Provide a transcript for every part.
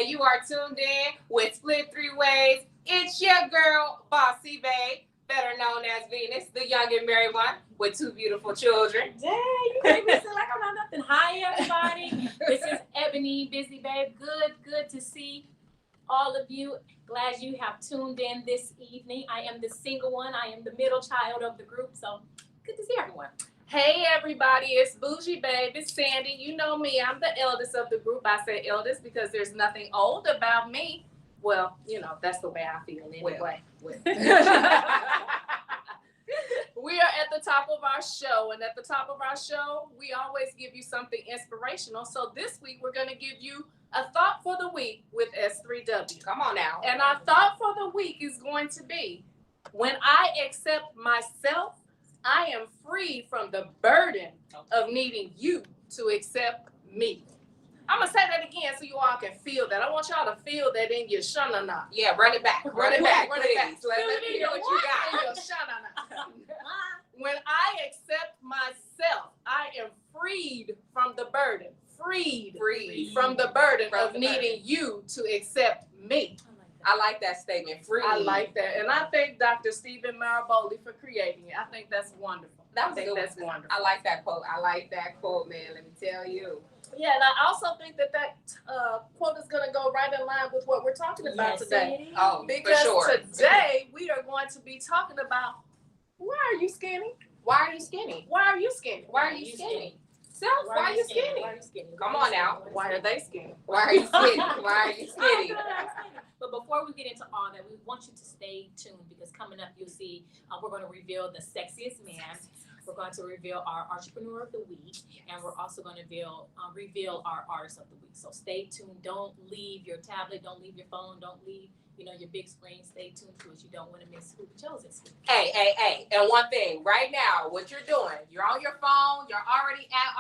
and you are tuned in with Split3Wayz. It's your girl, Bossy, better known as Venus, the young and married one with two beautiful children. Dang, you make me sound like I'm not nothing. Hi, everybody. This is Ebony, Busy Babe. Good to see all of you. Glad you have tuned in this evening. I am the single one. I am the middle child of the group, so good to see everyone. Hey everybody, it's Bougie, babe. It's Sandi. You know me. I'm the eldest of the group. I say eldest because there's nothing old about me. Well, you know, that's the way I feel anyway. Well. We are at the top of our show, and at the top of our show, we always give you something inspirational. So this week, we're going to give you a thought for the week with S3W. Come on now. And our thought for the week is going to be, when I accept myself, I am free from the burden of needing you to accept me. I'm going to say that again so you all can feel that. I want y'all to feel that in your shanana. Yeah, run it back. Run it back. Let me hear what you got in your shanana. When I accept myself, I am freed from the burden. Freed from the burden of needing you to accept me. I like that statement. Free. I like that. And I thank Dr. Stephen Maraboli for creating it. I think that's wonderful. That's wonderful. I like that quote. Man. Let me tell you. Yeah, and I also think that quote is going to go right in line with what we're talking about today. Oh, because for sure. Today we are going to be talking about, why are you skinny? Why are you skinny? Why are you skinny? Why are you skinny? Self, why are you skinny? Why are you skinny? Come on now. Why are they skinny? Why are you skinny? Why are you skinny? But before we get into all that, we want you to stay tuned, because coming up you'll see we're going to reveal the sexiest man. We're going to reveal our entrepreneur of the week, and we're also going to reveal our artist of the week. So stay tuned. Don't leave your tablet. Don't leave your phone. Don't leave your big screen. Stay tuned to it. You don't want to miss who we chose this week. Hey. And one thing, right now, what you're doing, you're on your phone. You're already at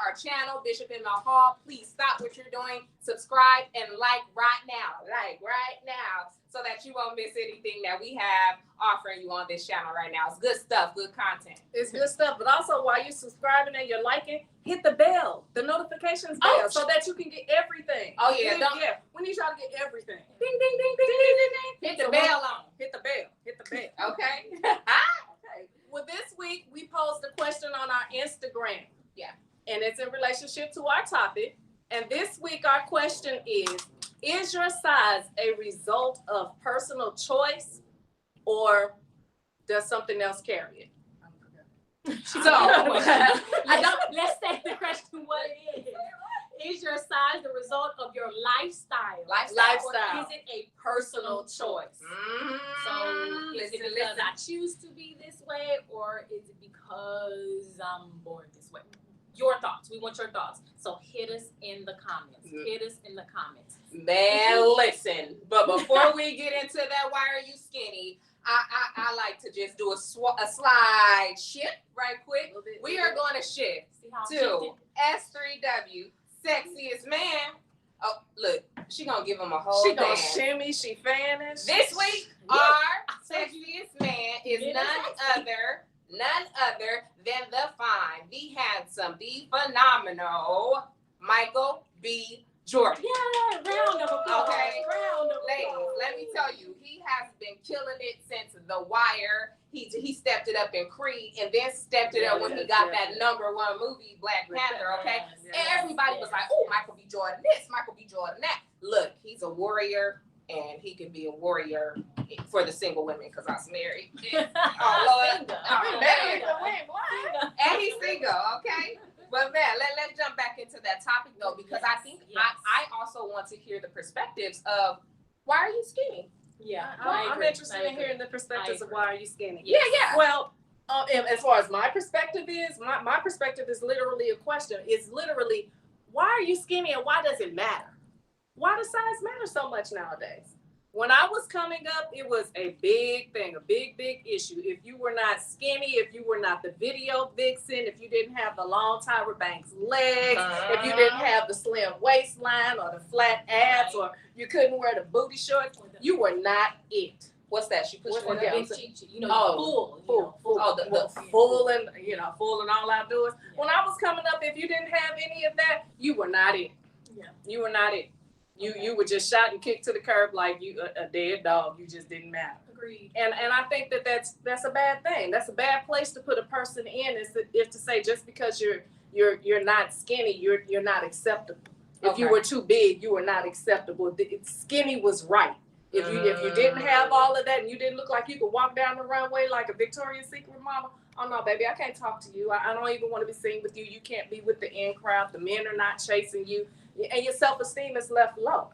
our channel, Bishop in the Hall. Please stop what you're doing. Subscribe and like right now. So that you won't miss anything that we have offering you on this channel right now. It's good stuff, good content. It's good stuff, but also while you're subscribing and you're liking, hit the bell, the notifications bell, so that you can get everything. Oh yeah, we need y'all to get everything. Ding, ding, ding, ding, ding, ding, ding. Hit the bell on. Hit the bell. Okay. Okay. Well, this week we posed a question on our Instagram. Yeah. And it's in relationship to our topic. And this week our question is your size a result of personal choice, or does something else carry it? So let's take the question what it is. Is your size the result of your lifestyle? Or is it a personal choice? So is it because I choose to be this way, or is it because I'm born this way? Your thoughts. We want your thoughts. So hit us in the comments. Man, listen. But before we get into that, why are you skinny? I like to just do a slide shift right quick. We are going to shift to S3W, sexiest man. Oh, look, she gonna give him a whole. She gonna shimmy, she fanning. This week, our sexiest man is none other than the fine, the handsome, the phenomenal Michael B. Jordan. Yeah, round of applause. Okay, ladies, let me tell you, he has been killing it since The Wire. He stepped it up in Creed, and then stepped it up when he got that #1 movie, Black Panther. Okay, and everybody was like, "Oh, Michael B. Jordan this, Michael B. Jordan that." Look, he's a warrior. And he can be a warrior for the single women, because I'm married. Oh, Lord. I'm married. And he's single, okay? But man, let's jump back into that topic, though, because I think I also want to hear the perspectives of, why are you skinny? Yeah, I'm interested in hearing the perspectives of why are you skinny. Yeah. Well, and as far as my perspective is, my perspective is literally a question. It's literally, why are you skinny, and why does it matter? Why does size matter so much nowadays? When I was coming up, it was a big thing, a big issue. If you were not skinny, if you were not the video vixen, if you didn't have the long Tyra Banks legs, if you didn't have the slim waistline or the flat abs, or you couldn't wear the booty shorts, you were not it. What's that? She pushed one down. Full. The full and full and all outdoors. When I was coming up, if you didn't have any of that, you were not it. Yeah. You were not it. You were just shot and kicked to the curb like you a dead dog. You just didn't matter. Agreed. And I think that's a bad thing. That's a bad place to put a person in. If to say just because you're not skinny, you're not acceptable. If you were too big, you were not acceptable. Skinny was right. If you didn't have all of that and you didn't look like you could walk down the runway like a Victoria's Secret model, oh no, baby, I can't talk to you. I don't even want to be seen with you. You can't be with the in crowd. The men are not chasing you, and your self-esteem is left low.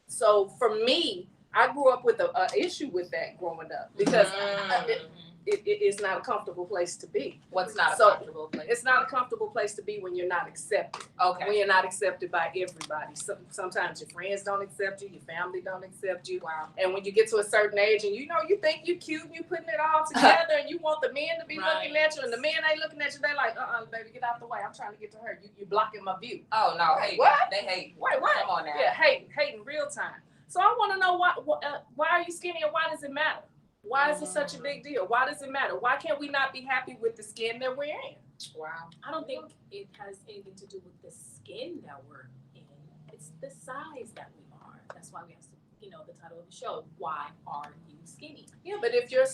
So for me, I grew up with an issue with that growing up because it's not a comfortable place to be. What's not a comfortable place? It's not a comfortable place to be when you're not accepted. Okay. When you're not accepted by everybody. Sometimes your friends don't accept you, your family don't accept you. Wow. And when you get to a certain age and you think you're cute and you're putting it all together and you want the men to be looking at you and the men ain't looking at you, they're like, baby, get out the way. I'm trying to get to her. You're blocking my view. Oh, no. Hey, what? They hate. Wait, what? Come on now. Yeah, hating real time. So I want to know why are you skinny and why does it matter? Why is it such a big deal? Why does it matter? Why can't we not be happy with the skin that we're in? Wow. I don't think it has anything to do with the skin that we're in. It's the size that we are. That's why we have the title of the show. Why are you skinny? Yeah, but if your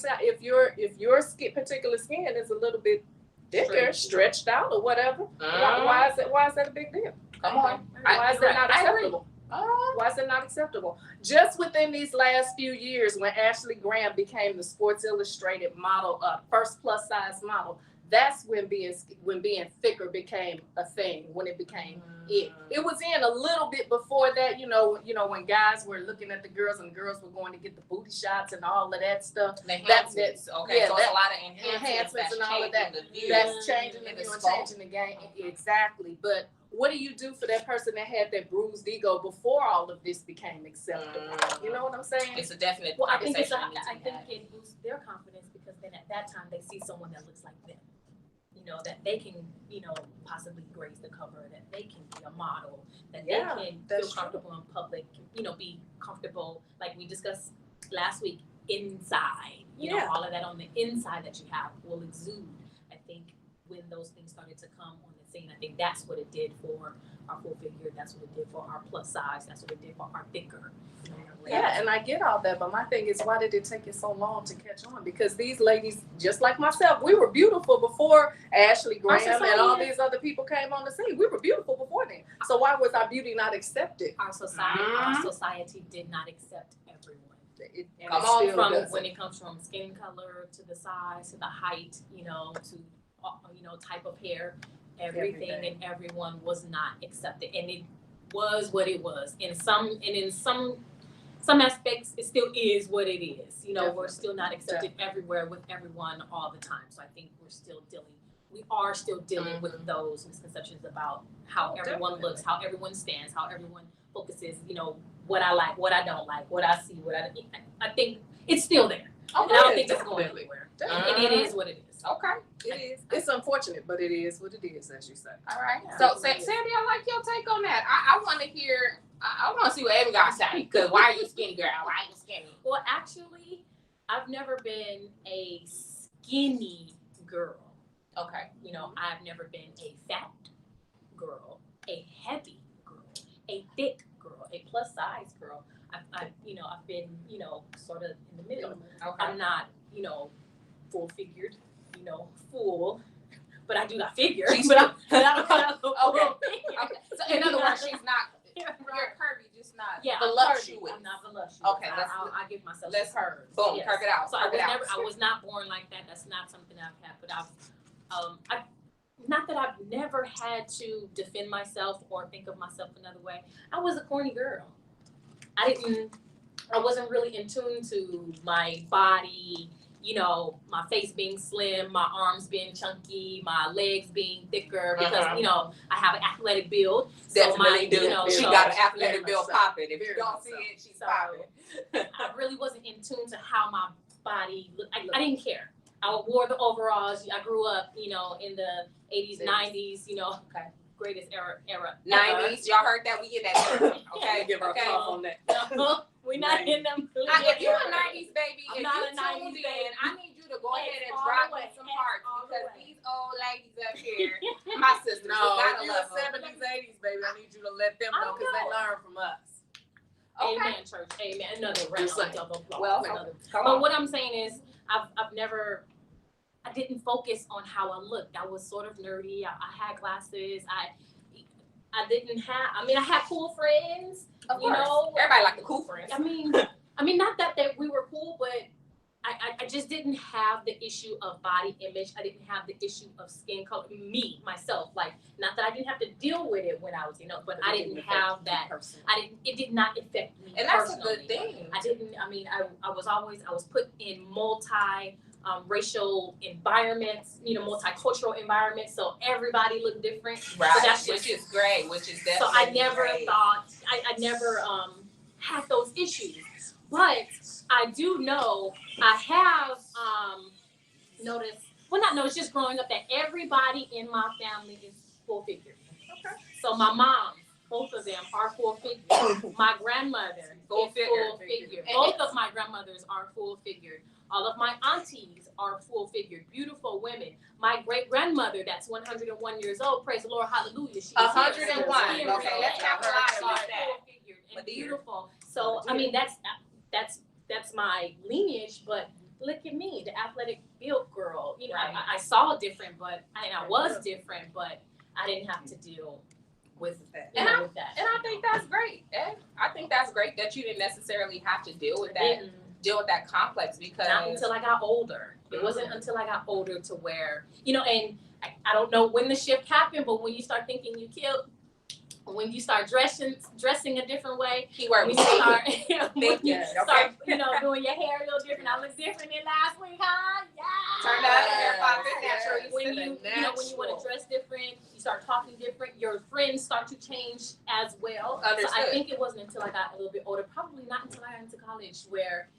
particular skin is a little bit thicker, stretched out or whatever, why is that a big deal? Come on. Why is that not acceptable? Why is it not acceptable? Just within these last few years, when Ashley Graham became the Sports Illustrated model, first plus size model, that's when being thicker became a thing. When it became it was in a little bit before that. When guys were looking at the girls and girls were going to get the booty shots and all of that stuff. That's it. Okay, so it's a lot of enhancements and all of that. That's changing the view and changing the game. Exactly, but. What do you do for that person that had that bruised ego before all of this became acceptable? You know what I'm saying? It's a definite. Well, I think it boosts their confidence because then at that time they see someone that looks like them. That they can, possibly grace the cover, that they can be a model, that they can feel comfortable in public, be comfortable, like we discussed last week, inside. All of that on the inside that you have will exude. I think when those things started to come on the scene, I think that's what it did for our full figure. That's what it did for our plus size. That's what it did for our thicker. Yeah, and I get all that, but my thing is, why did it take it so long to catch on? Because these ladies, just like myself, we were beautiful before Ashley Graham and all these other people came on the scene. We were beautiful before then. So why was our beauty not accepted? Our society did not accept everyone. When it comes from skin color to the size to the height, to type of hair, everything and everyone was not accepted, and it was what it was. In some aspects, it still is what it is. We're still not accepted everywhere with everyone all the time. So I think we are still dealing with those misconceptions about how everyone looks, how everyone stands, how everyone focuses. What I like, what I don't like, what I see, I think it's still there. Okay, and I don't think it's going anywhere. And it is what it is. Okay. It is. It's unfortunate, but it is what it is, as you say. All right. So, Sandy, I like your take on that. I want to hear, I want to see what Ebony got to say. Because why are you skinny, girl? Why are you skinny? Well, actually, I've never been a skinny girl. Okay. I've never been a fat girl, a heavy girl, a thick girl, a plus size girl. I've been, sort of in the middle. Okay. I'm not, full figured, full, but I do got figure. Okay. So in other words, she's not, you're curvy, just not voluptuous. I'm not voluptuous. Okay. I give myself let's curves. Boom, curve it out. So I was not born like that. That's not something I've had, but not that I've never had to defend myself or think of myself another way. I was a corny girl. I wasn't really in tune to my body, my face being slim, my arms being chunky, my legs being thicker because, I have an athletic build. Definitely do. She got an athletic build popping. If you don't see it, she's popping. I really wasn't in tune to how my body looked. I didn't care. I wore the overalls. I grew up, in the 80s, 90s, Okay. Greatest era. 90s, y'all heard that? We in that era. Okay, give her a cough on that. We're not in them. If you're a 90s baby, I'm if not you a 90s tuned in, baby. I need you to go ahead and drop me some hearts because these old ladies up here, my sisters, no, gotta if love you're 70s, 80s, baby, I need you to let them know because they learn from us. Amen, church. Amen. Another round of applause. Well, but what I'm saying is, I didn't focus on how I looked. I was sort of nerdy. I had glasses. I didn't have. I mean, I had cool friends. Of course. Everybody like the cool friends. I mean, not that we were cool, but I just didn't have the issue of body image. I didn't have the issue of skin color. Myself, like, not that I didn't have to deal with it when I was, but I didn't have that. It did not affect me. And that's a good thing. I was put in racial environments, multicultural environments, so everybody looked different. Right. So that's which is great, which is definitely so I never great. thought, I never had those issues. But I do know, I have noticed, just growing up, that everybody in my family is full figured. Okay. So my mom, both of them are full figured. My grandmother Full is figured. full figured. Both of my grandmothers are full figured. All of my aunties are full figured, beautiful women. My great grandmother, that's 101 years old, praise the Lord, hallelujah. She's 101. Okay, let's capitalize on that. Full figured and beautiful. So that's my lineage, but look at me, the athletic built girl. Right. I saw different, I was different, but I didn't have to deal with that. And I think that's great. I think that's great that you didn't necessarily have to deal with that complex, because not until I got older. It wasn't until I got older to where, and I don't know when the shift happened, but when you start thinking you killed, when you start dressing a different way, keyword when was you start, doing your hair a little different. I look different than last week, huh? Yeah. Turn up, hair follicles natural. When you want to dress different, you start talking different. Your friends start to change as well. Understood. So I think it wasn't until I got a little bit older, probably not until I got into college, where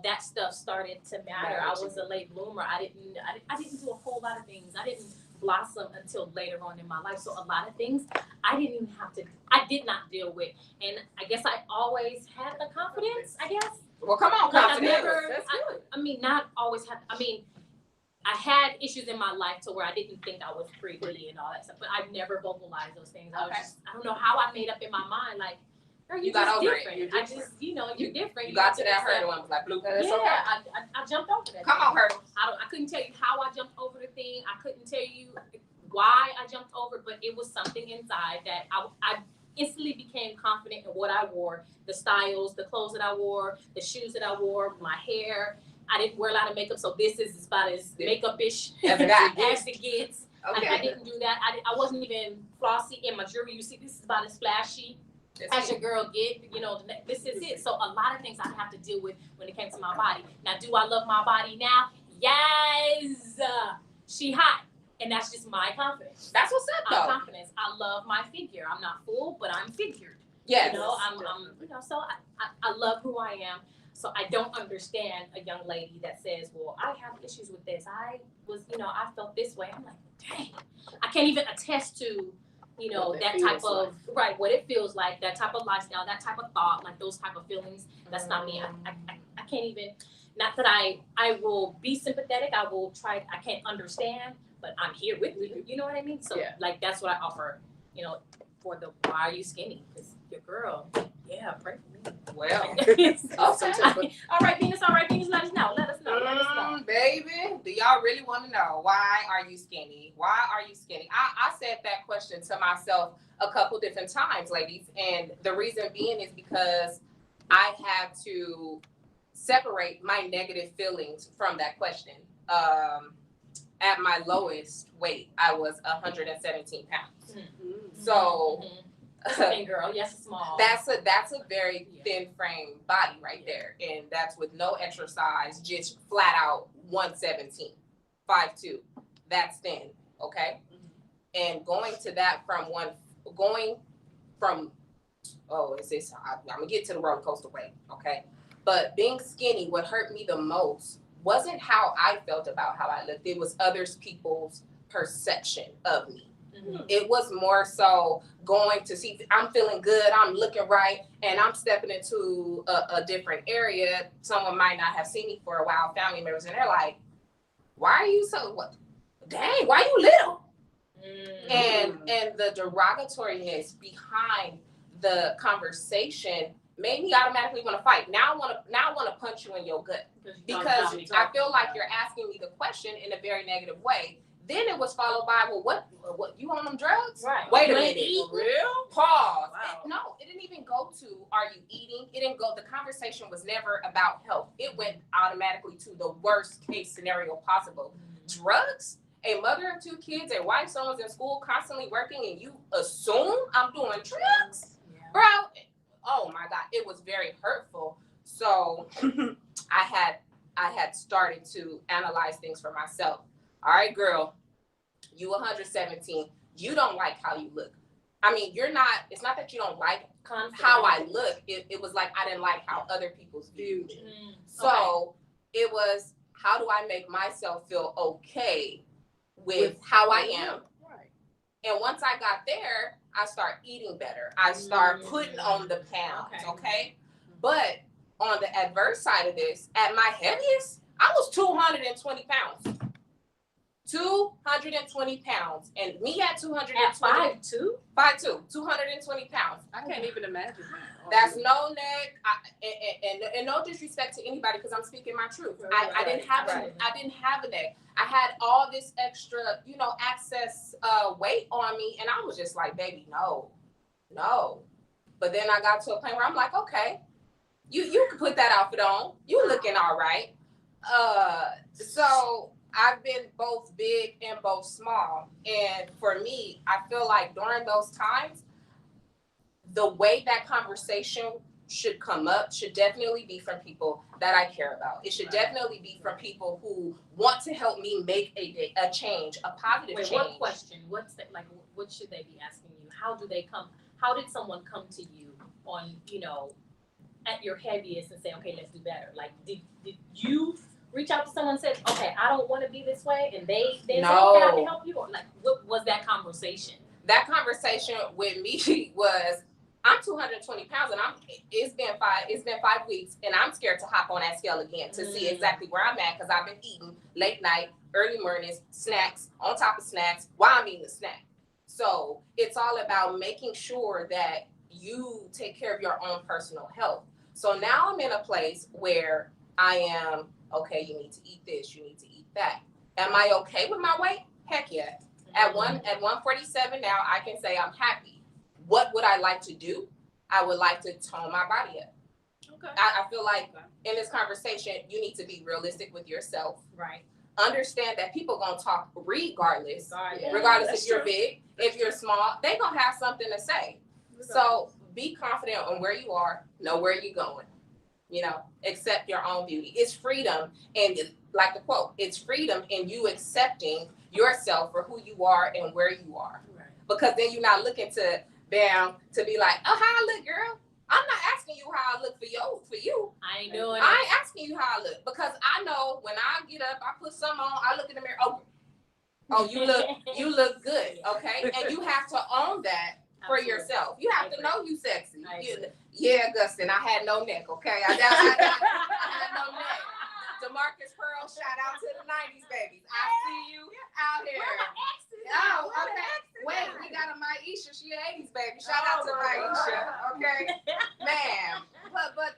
that stuff started to matter. I was a late bloomer. I didn't do a whole lot of things. I didn't blossom until later on in my life. So a lot of things I did not deal with. And I guess I always had the confidence, I guess. Well, come on, confidence. Not always had, I had issues in my life to where I didn't think I was pretty and all that stuff, but I've never vocalized those things. I don't know how I made up in my mind, like, girl, you got over different. It. You're different. You got to that hurdle and was like, blue. Yeah, okay. I jumped over that. Come on, hurdle. I couldn't tell you how I jumped over the thing. I couldn't tell you why I jumped over, but it was something inside that I instantly became confident in what I wore, the styles, the clothes that I wore, the shoes that I wore, my hair. I didn't wear a lot of makeup, so this is about as makeup-ish as it gets. Okay. I didn't do that. I wasn't even flossy in my jewelry. You see, this is about as flashy as your girl get. This is it. So a lot of things I have to deal with when it came to my body. Now, do I love my body now? Yes. She hot. And that's just my confidence. That's what's up, though. I'm confident. I love my figure. I'm not full, but I'm figured. Yes. So I love who I am. So I don't understand a young lady that says, well, I have issues with this. I felt this way. I'm like, dang. I can't even attest to, that type of, what it feels like, that type of lifestyle, that type of thought, like those type of feelings. That's not me. I can't even, not that I will be sympathetic. I will try, I can't understand, but I'm here with you. You know what I mean? So that's what I offer, for the, why are you skinny? Because your girl, pray for me. Well, all right, Venus, let us know. Baby, do y'all really want to know, why are you skinny? Why are you skinny? I said that question to myself a couple different times, ladies, and the reason being is because I had to separate my negative feelings from that question. At my lowest weight, I was 117 pounds. Mm-hmm. So, thin girl, yes, small. That's a very thin frame body right there, and that's with no exercise, just flat out 117, 5'2". That's thin, okay. Mm-hmm. And going to that I'm gonna get to the roller coaster way, okay. But being skinny, what hurt me the most wasn't how I felt about how I looked. It was others people's perception of me. Mm-hmm. It was more so going to see, I'm feeling good, I'm looking right, and I'm stepping into a different area. Someone might not have seen me for a while, family members, and they're like, why are you so, dang, why you little? Mm-hmm. And the derogatoriness behind the conversation made me automatically want to fight. Now I want to punch you in your gut because I feel like you're asking me the question in a very negative way. Then it was followed by, well, what you on them drugs? Right. Wait a minute. For real? Pause. Wow. It didn't even go to, are you eating? It didn't go, the conversation was never about health. It went automatically to the worst case scenario possible. Drugs? A mother of 2 kids, a wife, someone's in school, constantly working, and you assume I'm doing drugs? Yeah. Bro, oh my God, it was very hurtful. So I had started to analyze things for myself. All right, girl, you 117. You don't like how you look. I mean, it's not that you don't like how I look. It was like I didn't like how other people's viewed me. So it was, how do I make myself feel okay with how I am? Right. And once I got there, I start eating better. I start putting on the pounds, okay? But on the adverse side of this, at my heaviest, I was 220 pounds. 220 pounds. And me at 220. At 5'2"? 5'2", 220 pounds. I can't even imagine. That's no neck. And no disrespect to anybody, because I'm speaking my truth. I didn't have a neck. I had all this extra, excess weight on me, and I was just like, baby, no. But then I got to a point where I'm like, okay, you can put that outfit on. You looking all right. So I've been both big and both small. And for me, I feel like during those times, the way that conversation should come up should definitely be from people that I care about. It should definitely be from people who want to help me make a change, a positive change. What question? What should they be asking you? How did someone come to you on, at your heaviest and say, okay, let's do better? Like, did you reach out to someone and said, okay, I don't want to be this way, and they said, okay, I can help you? Or like, what was that conversation? That conversation with me was, I'm 220 pounds, and it's been 5 weeks, and I'm scared to hop on that scale again to see exactly where I'm at, because I've been eating late night, early mornings, snacks on top of snacks while I'm eating the snack. So it's all about making sure that you take care of your own personal health. So now I'm in a place where I am, okay, you need to eat this, you need to eat that. Am I okay with my weight? Heck yeah. At 147 now, I can say I'm happy. What would I like to do? I would like to tone my body up. Okay. I feel like in this conversation, you need to be realistic with yourself. Right. Understand that people gonna talk regardless. Regardless if you're big, if you're small, they gonna have something to say. So be confident on where you are, know where you're going. Accept your own beauty. It's freedom, and like the quote, it's freedom in you accepting yourself for who you are and where you are. Right. Because then you're not looking to be like, oh, how I look, girl. I'm not asking you how I look for you. I ain't doing it. I ain't asking you how I look, because I know when I get up, I put something on, I look in the mirror, oh, you look good, okay? And you have to own that for yourself. You have to know you sexy. Yeah, Augustine, I had no neck, okay? I had no neck. DeMarcus Pearl, shout out to the 90s babies. I see you out here. Oh, okay. Wait, we got a Maisha. She an 80s baby. Shout out to Maisha. Okay, man. But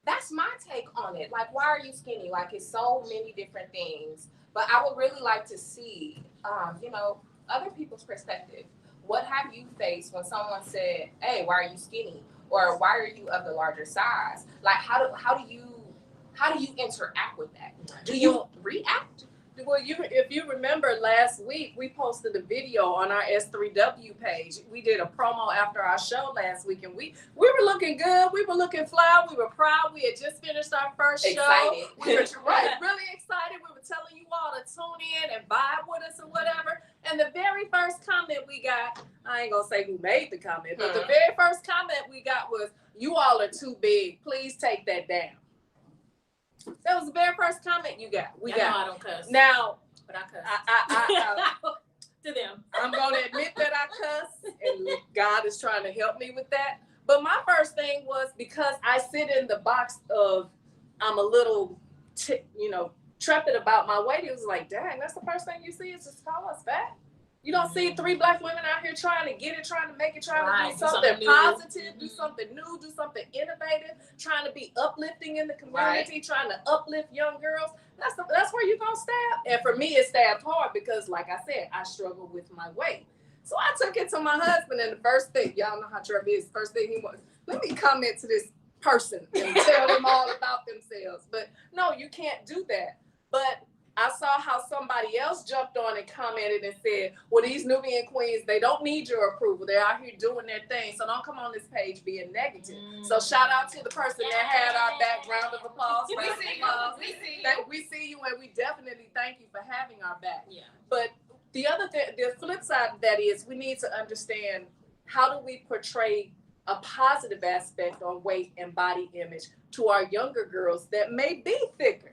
that's my take on it. Like, why are you skinny? Like, it's so many different things. But I would really like to see, other people's perspective. What have you faced when someone said, "Hey, why are you skinny?" Or "Why are you of the larger size?" Like, how do you interact with that? Do you react? Well, if you remember last week, we posted a video on our S3W page. We did a promo after our show last week, and we were looking good. We were looking fly. We were proud. We had just finished our first show. We were really excited. We were telling you all to tune in and vibe with us or whatever. And the very first comment we got, I ain't gonna say who made the comment, but the very first comment we got was, "You all are too big. Please take that down." That was the very first comment you got. I don't cuss. Now, but I cuss. I to them. I'm going to admit that I cuss, and God is trying to help me with that. But my first thing was, because I sit in the box of, I'm a little, trepid about my weight. It was like, dang, that's the first thing you see is just call us fat. You don't see 3 black women out here trying to get it, trying to make it, trying to do something new. positive, do something new, do something innovative, trying to be uplifting in the community, trying to uplift young girls. That's where you're going to stab. And for me, it stabbed hard because, like I said, I struggle with my weight. So I took it to my husband, and the first thing, y'all know how Trevor is, first thing he was, let me comment to this person and tell them all about themselves. But no, you can't do that. But I saw how somebody else jumped on and commented and said, well, these Nubian queens, they don't need your approval. They're out here doing their thing. So don't come on this page being negative. So shout out to the person that had our background of applause. We see you, and we definitely thank you for having our back. Yeah. But the other thing, the flip side of that is we need to understand, how do we portray a positive aspect on weight and body image to our younger girls that may be thicker,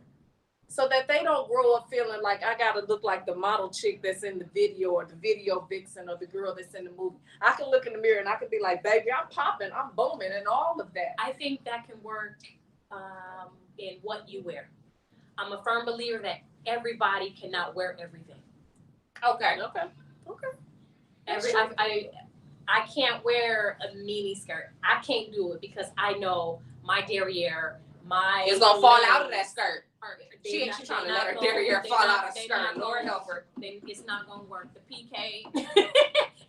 so that they don't grow up feeling like I gotta look like the model chick that's in the video, or the video vixen, or the girl that's in the movie. I can look in the mirror and I can be like, baby, I'm popping, I'm booming, and all of that. I think that can work in what you wear. I'm a firm believer that everybody cannot wear everything. Okay. I can't wear a mini skirt. I can't do it because I know my derriere, it's gonna fall out of that skirt. She ain't trying to let her derriere fall out of the skirt. Lord help her. Then it's not gonna work. The PK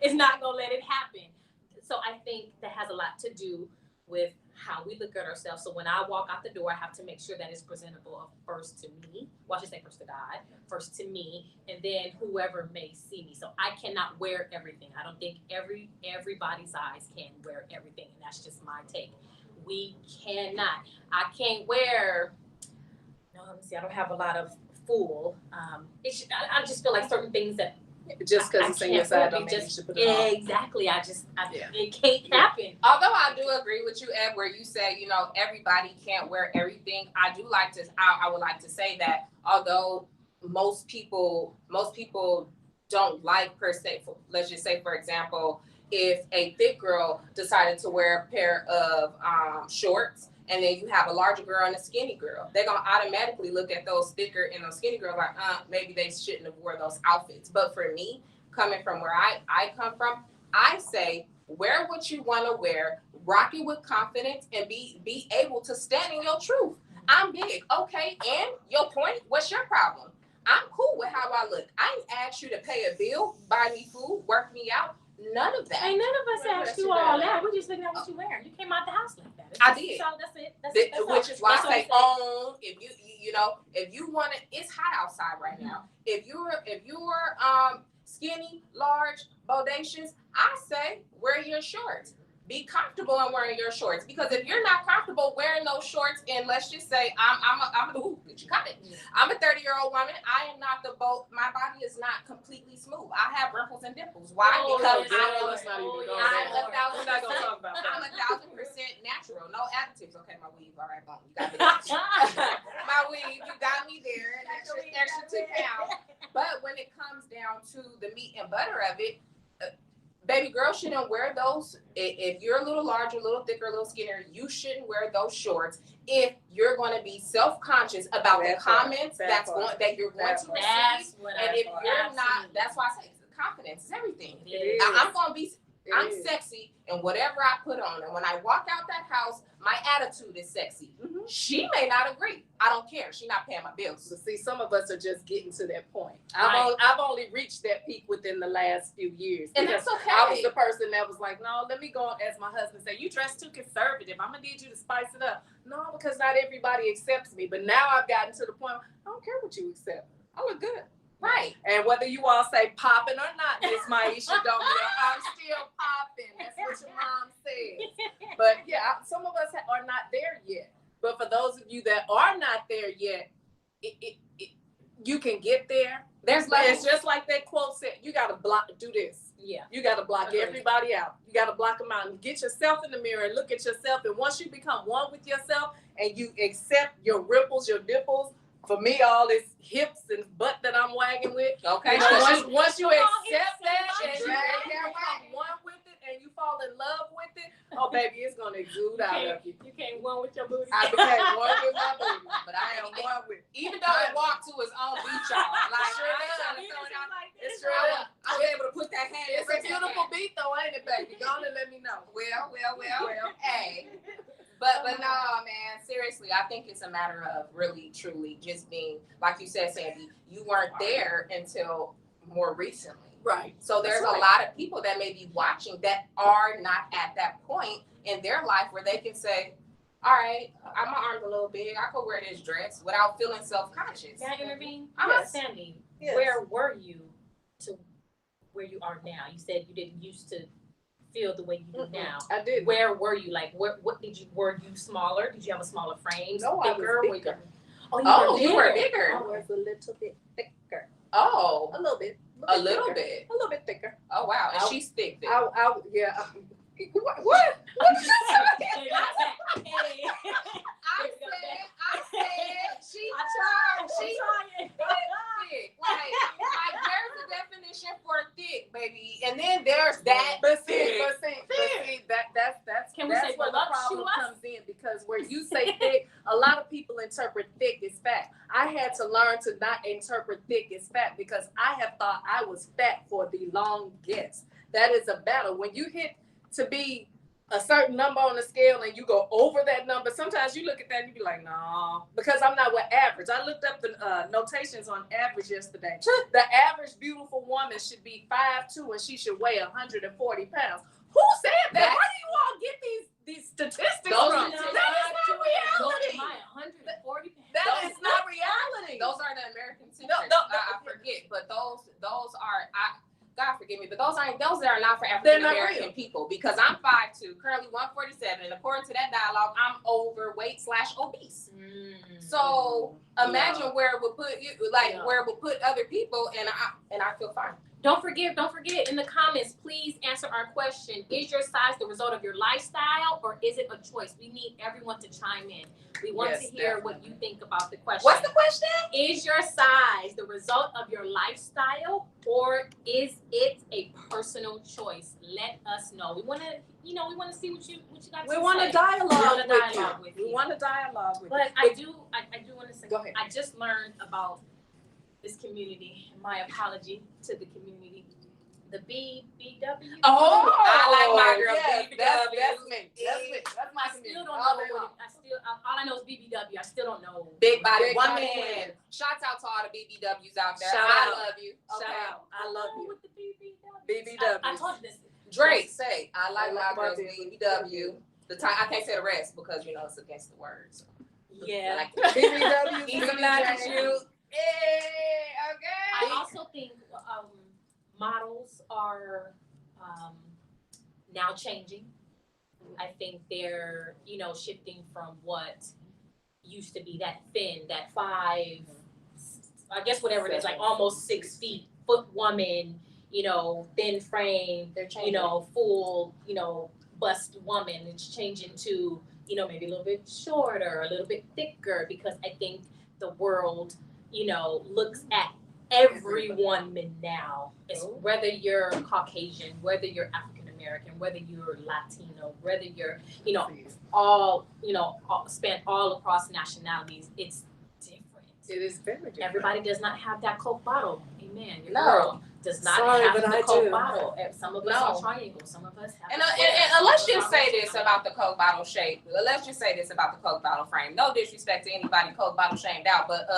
is not gonna let it happen. So I think that has a lot to do with how we look at ourselves. So when I walk out the door, I have to make sure that it's presentable first to me. Well, I should say first to God, first to me, and then whoever may see me. So I cannot wear everything. I don't think everybody's eyes can wear everything, and that's just my take. We cannot. I can't wear. No, let me see. I don't have a lot of full. I just feel like certain things that. Just because it's in your side don't mean you should put it on. Exactly. It can't happen. Although I do agree with you, Ed, where you say, everybody can't wear everything. I would like to say that although most people don't like, per se, let's just say, for example, if a thick girl decided to wear a pair of shorts, and then you have a larger girl and a skinny girl, they're going to automatically look at those thicker and those skinny girls like, maybe they shouldn't have wore those outfits. But for me, coming from where I come from, I say, wear what you want to wear, rock it with confidence, and be able to stand in your truth. I'm big, okay? And your point, what's your problem? I'm cool with how I look. I ain't asked you to pay a bill, buy me food, work me out. None of that. Ain't none of us asked you all that. We're just looking at what you wearing. You came out the house like that. I did. So that's it. That's it. Which is why I say own. If you want it, it's hot outside right now. If you're skinny, large, bodacious, I say wear your shorts. Be comfortable in wearing your shorts, because if you're not comfortable wearing those shorts, and let's just say I'm a 30-year-old woman, I am not my body is not completely smooth. I have wrinkles and dimples. Why? Because I'm 1,000% natural, no additives. Okay, my weave, all right, boom, you got me. My weave, you got me there, and extra 2 pounds. But when it comes down to the meat and butter of it, baby girl shouldn't wear those. If you're a little larger, a little thicker, a little skinnier, you shouldn't wear those shorts if you're going to be self-conscious about the comments that you're going to receive. And if you're not, that's why I say confidence is everything. I'm sexy in whatever I put on. And when I walk out that house, my attitude is sexy. Mm-hmm. She may not agree. I don't care. She's not paying my bills. So see, some of us are just getting to that point. I've only reached that peak within the last few years. And that's okay. I was the person that was like, no, let me go, as my husband said, you dress too conservative. I'm going to need you to spice it up. No, because not everybody accepts me. But now I've gotten to the point, I don't care what you accept. I look good. Right. And whether you all say popping or not, Miss Maisha, don't know, I'm still popping. That's what your mom says. But yeah, some of us are not there yet. But for those of you that are not there yet, you can get there. It's just like that quote said, you got to do this. Yeah. You got to block everybody out. You got to block them out and get yourself in the mirror and look at yourself. And once you become one with yourself and you accept your ripples, your dimples, for me, all this hips and butt that I'm wagging with. Okay. Once you accept that and you become one with it and you fall in love with it, oh baby, it's gonna exude out of you. You came one with your booty. I became one with my booty, but I am one with. Even though it walked to his own beach, y'all. Like, it sure does. be able to put that hand. It's a beautiful beat though, ain't it, baby? Go on and let me know. Well. Hey. But no, man, seriously, I think it's a matter of really, truly just being, like you said, Sandi, you weren't there until more recently. Right. So there's a lot of people that may be watching that are not at that point in their life where they can say, all right, my arm's a little big, I could wear this dress without feeling self-conscious. Can I intervene? Yes. Sandi, Yes. where were you to where you are now? You said you didn't used to feel the way you do now. I did. Where were you? Like, what did you? Were you smaller? Did you have a smaller frame? No, I was Bigger? bigger. Oh, you were bigger. I was a little bit thicker. Oh, A little bit. a little bit. A little bit thicker. Oh, wow. And she's thick. Yeah. What? I said, she tried. Thick. Like, there's a definition for thick, baby. And then there's that. But see, that's Can we that's say where the problem voluptuous? comes in, because where you say thick, a lot of people interpret thick as fat. I had to learn to not interpret thick as fat, because I have thought I was fat for the longest. That is a battle. When you hit to be a certain number on the scale and you go over that number, sometimes you look at that and you be like, no, because I'm not with average. I looked up the notations on average yesterday. The average beautiful woman should be 5'2" and she should weigh 140 pounds. Who said that? Where do you all get these statistics from? That is not reality. 140 pounds. That is not reality. Those are the American centric. No, I forget, but those are God forgive me, but those are not for They're African not American real. people, because I'm 5'2", currently 147, and according to that dialogue, I'm overweight/obese. So imagine where it would put you, where it would put other people, and I feel fine. Don't forget in the comments, please answer our question. Is your size the result of your lifestyle, or is it a choice? We need everyone to chime in. We want to hear what you think about the question. What's the question? Is your size the result of your lifestyle, or is it a personal choice? Let us know. We want to see what you got to say. We want to dialogue with you. We We want to dialogue with you. But I do want to say, Go ahead. I just learned about this community. My apology to the community. The BBW. Oh, I like my girl BBW. That's me. That's my I still community. don't know All day what long. all I know is BBW. I still don't know. Big body Big woman. body women. Shouts out to all the BBWs out there. Shout I out. love you. Shout out. I love you. With the BBW. BBW. I told you this. Drake say, I like my my girls BBW. BBW. The time I can't say the rest because it's against the words. Yeah. Like, BBW. easy not to you. Hey, okay. I also think models are now changing. I think they're, shifting from what used to be that thin, that 5, I guess whatever it is, like almost 6 foot woman, thin frame, They're changing. full, bust woman. It's changing to, maybe a little bit shorter, a little bit thicker, because I think the world, looks at every woman now. It's whether you're Caucasian, whether you're African American, whether you're Latino, whether you're, all span all across nationalities. It's different. It is very different. Everybody does not have that Coke bottle. Amen. Your No. girl does not Sorry, have but the I Coke do. bottle. Some of us No. are triangles. Some of us have. And let's just say this about the Coke bottle shape. Let's just say this about the Coke bottle frame. No disrespect to anybody Coke bottle shamed out, but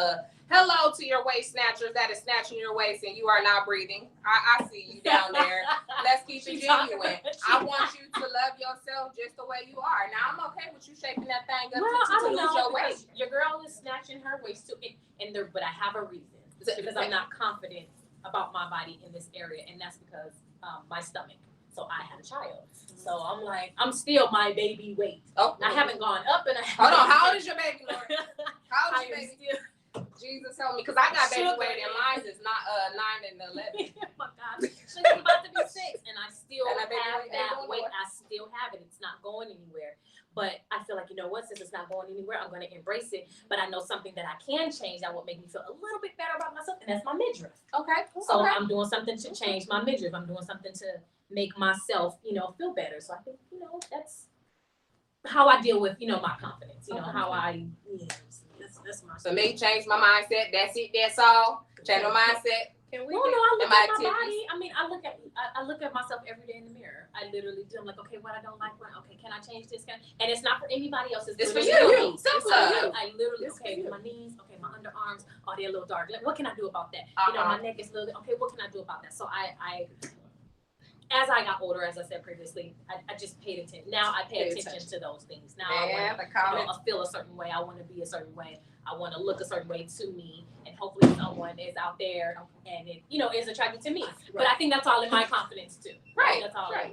hello to your waist snatchers that is snatching your waist and you are not breathing. I see you down there. Let's keep it genuine. I want you to love yourself just the way you are. Now I'm okay with you shaping that thing up to lose your weight. Your girl is snatching her waist too, but I have a reason because I'm not confident about my body in this area, and that's because my stomach. So I had a child. So I'm like, I'm still my baby weight. Oh, I haven't gone up, and I hold on. How old is your baby, Lord? How old I is your am baby? still. Jesus help me, because I got baby Sugar. weight and mine is not 9 and 11. Oh my God, she's about to be 6, and I still And I have baby weight ain't that going weight. nowhere. I still have it. It's not going anywhere. But I feel like, since it's not going anywhere, I'm going to embrace it. But I know something that I can change that will make me feel a little bit better about myself, and that's my midriff. Okay. So okay. I'm doing something to change my midriff. I'm doing something to make myself, feel better. So I think, that's how I deal with, my confidence. How that's my So me change my mindset. That's it. That's all. Change my mindset. Can we? No, I look at my body. I mean, I look at myself every day in the mirror. I literally do. I'm like, okay, what I don't like, okay, can I change this? And it's not for anybody else. It's for you. I literally, my knees, my underarms, they're a little dark. Like, what can I do about that? My neck is a little. Okay, what can I do about that? So I as I got older, as I said previously, I just paid attention. Now I pay attention to those things. Now I want to feel a certain way. I want to be a certain way. I want to look a certain way to me, and hopefully someone is out there and it, is attracted to me. Right. But I think that's all in my confidence too. Right. That's all my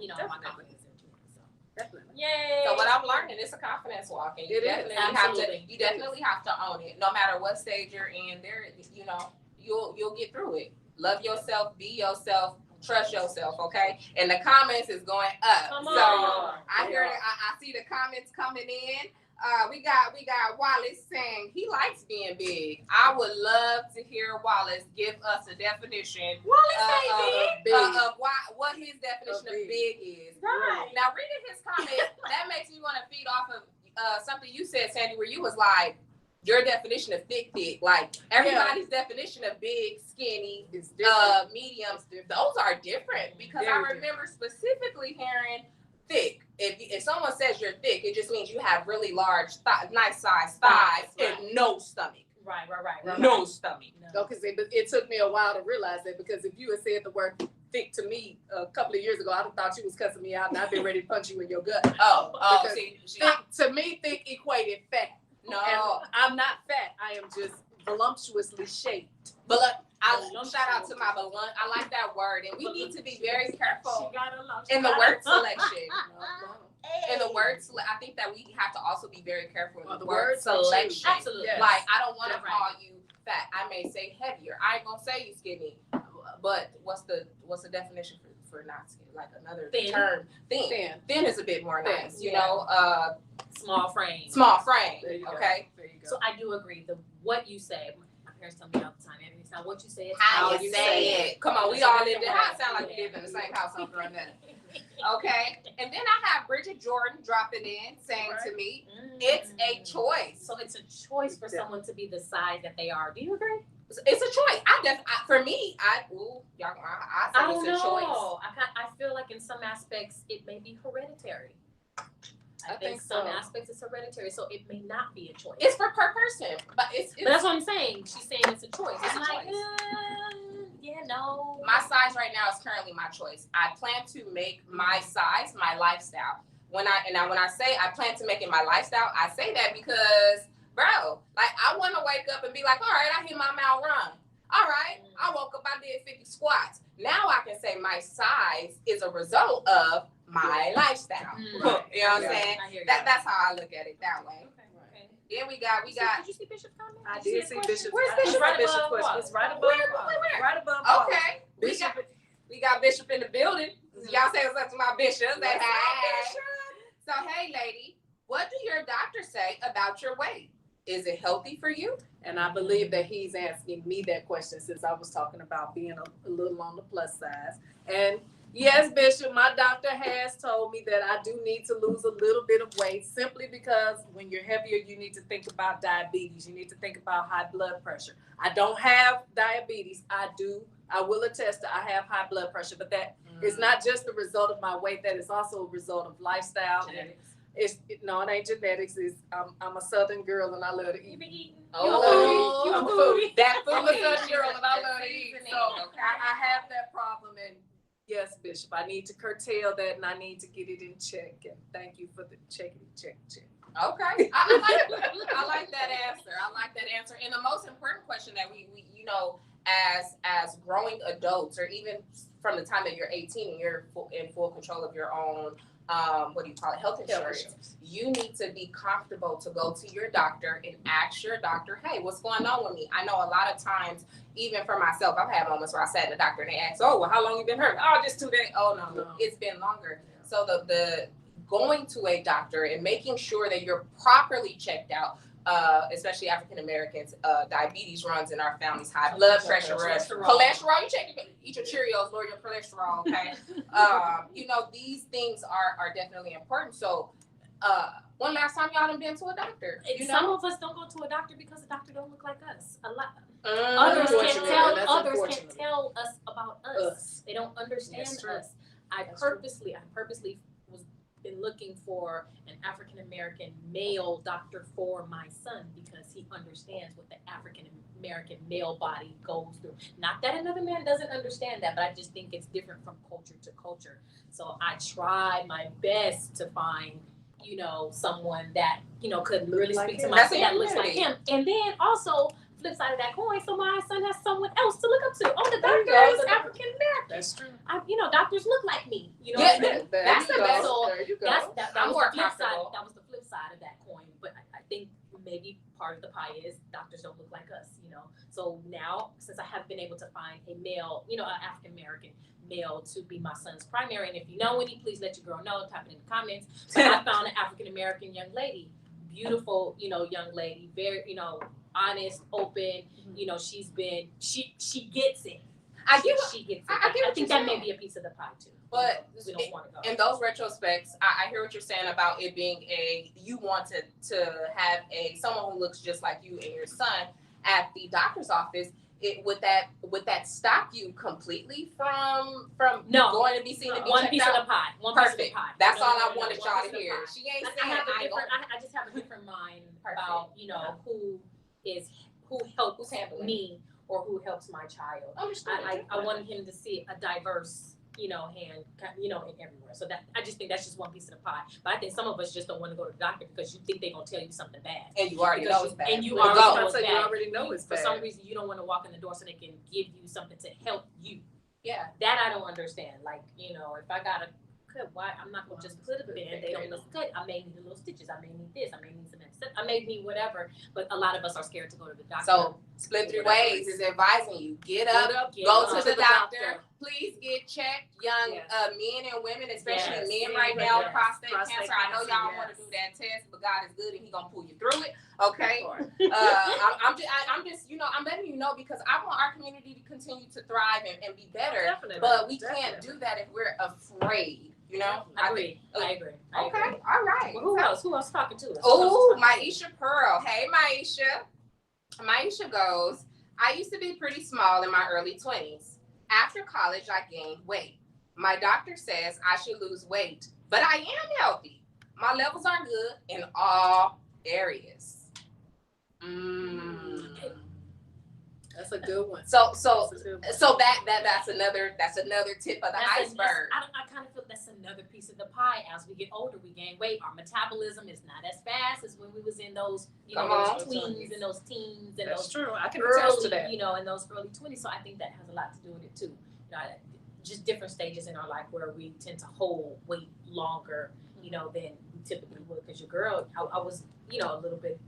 confidence too. So definitely. Yay. So what I'm learning is a confidence walk, and you definitely have to own it, no matter what stage you're in. There, you'll get through it. Love yourself, be yourself. Trust yourself, okay? And the comments is going up. Come on. So I hear I see the comments coming in. We got Wallace saying he likes being big. I would love to hear Wallace give us a definition of what his definition of big is. Right. Now reading his comment, that makes me want to feed off of something you said, Sandi, where you was like, your definition of thick, like everybody's definition of big, skinny, medium, those are different because I remember specifically hearing thick. If someone says you're thick, it just means you have really large, nice size thighs and no stomach. Right. No stomach. No, because it took me a while to realize that, because if you had said the word thick to me a couple of years ago, I thought you was cussing me out and I've been ready to punch you in your gut. To me, thick equated fat. No, and I'm not fat. I am just voluptuously shaped. But look, shout out to my blunt. I like that word, and we need to be very careful in the word selection. In the word, I think that we have to also be very careful in the word selection. Absolutely. Yes. Like, I don't want to call you fat. I may say heavier. I ain't gonna say you skinny. But what's the definition for not skinny? Like another term. Thin is a bit more nice. You know. Small frame. Okay. So I do agree. What you say, my parents tell me all the time, Ebony, it's not what you say, it's how you say it. Come on, we all live in I sound like we live in the same house over another. Okay. And then I have Bridget Jordan dropping in saying to me, it's a choice. So it's a choice for someone to be the size that they are. Do you agree? It's a choice. For me, I say it's a choice. I feel like in some aspects it may be hereditary. I think some aspects it's hereditary, so it may not be a choice. It's per person, but it's but that's what I'm saying. She's saying it's a choice. It's like, no. My size right now is currently my choice. I plan to make my size my lifestyle. When I say I plan to make it my lifestyle, I say that because, bro, like I want to wake up and be like, all right, I hit my mile run. All right, I woke up, I did 50 squats. Now I can say my size is a result of my lifestyle. You know what I'm saying? That's how I look at it that way. Okay. Then we got. Did you see Bishop's comment? I did see Bishop's. Where's Bishop? It's right above. Where? Right above. Okay. We got Bishop in the building. Y'all say what's up to my Bishop. So hey, lady, what do your doctor say about your weight? Is it healthy for you? And I believe that he's asking me that question since I was talking about being a little on the plus size. And yes, Bishop, my doctor has told me that I do need to lose a little bit of weight simply because when you're heavier, you need to think about diabetes. You need to think about high blood pressure. I don't have diabetes. I will attest that I have high blood pressure, but that is not just the result of my weight. That is also a result of lifestyle. Genetics. It ain't genetics. I'm a Southern girl and I love to eat. You be eating. I'm a foodie. I'm a Southern girl and I love to eat. So I have that problem, and yes, Bishop, I need to curtail that and I need to get it in check. And thank you for the check. Okay. I like that answer. And the most important question that we as growing adults, or even from the time that you're 18 and you're in full control of your own health insurance. You need to be comfortable to go to your doctor and ask your doctor, hey, what's going on with me? I know a lot of times, even for myself, I've had moments where I sat in the doctor and they asked, oh, well, how long you been hurt? Oh, just 2 days. Oh, no, it's been longer. So the going to a doctor and making sure that you're properly checked out, especially African Americans, diabetes runs in our families, high blood pressure, cholesterol. You check, eat your Cheerios, lower your cholesterol. Okay, these things are definitely important. So When last time y'all done been to a doctor? Some of us don't go to a doctor because the doctor don't look like us. A lot. Others can't tell us about us. They don't understand us. I purposely was been looking for an African American male doctor for my son because he understands what the African American male body goes through. Not that another man doesn't understand that, but I just think it's different from culture to culture. So I try my best to find, someone that, could really speak to my son that looks like him. And then also, flip side of that coin, so my son has someone else to look up to. Oh, the doctor is African American. That's true. Doctors look like me. That's the best. So there you go. That was the flip side of that coin. But I think maybe part of the pie is doctors don't look like us. So now, since I have been able to find a male, an African American male to be my son's primary, and if you know any, please let your girl know. Type it in the comments. But I found an African American young lady, beautiful, young lady, very, honest, open. She's been, she gets it. She gets it. I think that may be a piece of the pie too. But we don't want to go. In those retrospects, I hear what you're saying about it being you want to have someone who looks just like you and your son at the doctor's office. Would that stop you completely from going to be seen to be one piece out? of the pie. One Perfect. Piece of the pie. That's all I wanted y'all to hear. She ain't saying I just have a different mind about who helps me or who helps my child. I wanted him to see a diverse, hand, in everywhere. So that I just think that's just one piece of the pie. But I think some of us just don't want to go to the doctor because you think they're gonna tell you something bad. And you already know it's bad. And you already know it's bad. For some reason, you don't want to walk in the door so they can give you something to help you. Yeah. That I don't understand. Like, if I got a cut, why I'm not gonna just put a Band-Aid on the cut. I may need a little stitches. I may need this. I may need some medicine. I may need whatever. But a lot of us are scared to go to the doctor. So Split3Wayz is advising you get up, go to the doctor. Please get checked, young men and women, especially men right now, prostate cancer. I know y'all want to do that test, but God is good and He gonna pull you through it. Okay. I'm just I'm letting you know because I want our community to continue to thrive and be better. Definitely. But we can't do that if we're afraid. I agree. Okay. All right. Well, who else talking to us? Oh, Maisha Pearl. Hey, Maisha. Maisha goes, I used to be pretty small in my early 20s. After college, I gained weight. My doctor says I should lose weight, but I am healthy. My levels are good in all areas. That's a good one. So that's another tip of the iceberg. I kind of feel that's another piece of the pie. As we get older, we gain weight. Our metabolism is not as fast as when we was in those, those tweens and those teens and that's those true. I can early, attest to that. in those early 20s. So I think that has a lot to do with it too. Just different stages in our life where we tend to hold weight longer, than we typically would. Because your girl, I was, a little bit.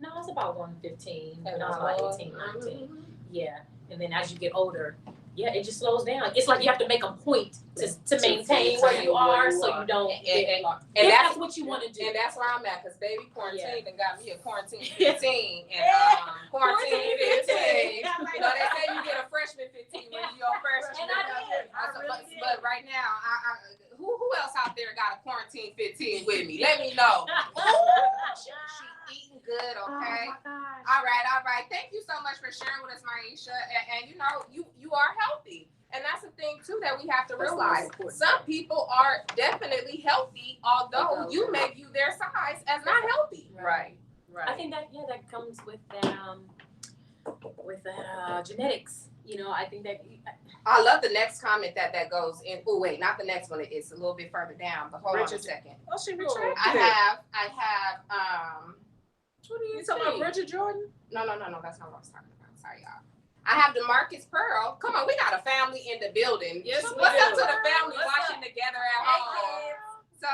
No, I was about 115 when I was about 18, 19. Yeah. And then as you get older, it just slows down. It's like you have to make a point to maintain where you are so you don't and that's what you want to do. And that's where I'm at because baby quarantine and got me a quarantine 15 and quarantine 15. They say you get a freshman 15 when you're a freshman. And I did. But right now, who else out there got a quarantine 15 with me? Let me know. She eating good, okay? Oh my gosh. All right. Thank you so much for sharing with us, Maisha. And you are healthy. And that's the thing too that we have to realize. Some people are definitely healthy, although you may view their size as not healthy. Right. I think that comes with that genetics. I think that I love the next comment that goes in. Oh wait, not the next one. It's a little bit further down, but hold on a second. Oh, she returned. I have What are you talking about, Bridget Jordan? No, that's not what I was talking about. Sorry, y'all. I have DeMarcus Pearl. Come on, we got a family in the building. Yes, What's up to the family What's watching together at home? So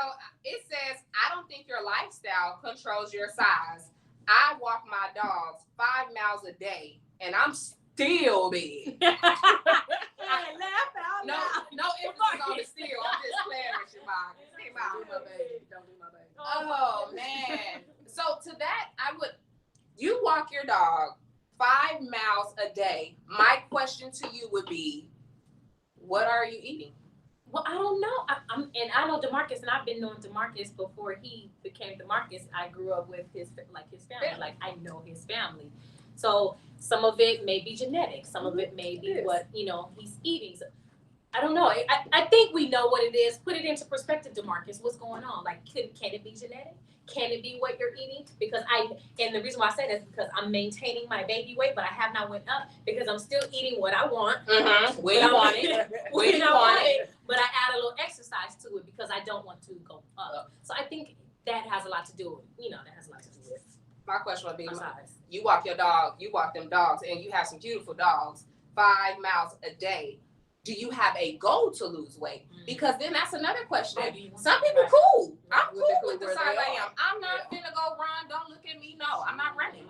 it says, I don't think your lifestyle controls your size. I walk my dogs 5 miles a day, and I'm still big. laugh out No emphasis on the still. I'm just playing with you, Mom. Don't do my baby. Oh, man. So to that, you walk your dog 5 miles a day. My question to you would be, what are you eating? Well, I don't know. I know DeMarcus, and I've been knowing DeMarcus before he became DeMarcus. I grew up with his family. Like I know his family. So some of it may be genetic. Some of it may be what he's eating. So, I don't know. I think we know what it is. Put it into perspective, DeMarcus. What's going on? Like, can it be genetic? Can it be what you're eating? Because and the reason why I say that is because I'm maintaining my baby weight, but I have not went up because I'm still eating what I want. When you want it. When you want it. But I add a little exercise to it because I don't want to go up. So I think that has a lot to do with, that has a lot to do with. My question would be, size. You walk your dog, you walk them dogs, and you have some beautiful dogs, 5 miles a day. Do you have a goal to lose weight? Because then that's another question. Some people cool. I'm cool with the size I am. I'm not gonna go run. Don't look at me. No, I'm not running.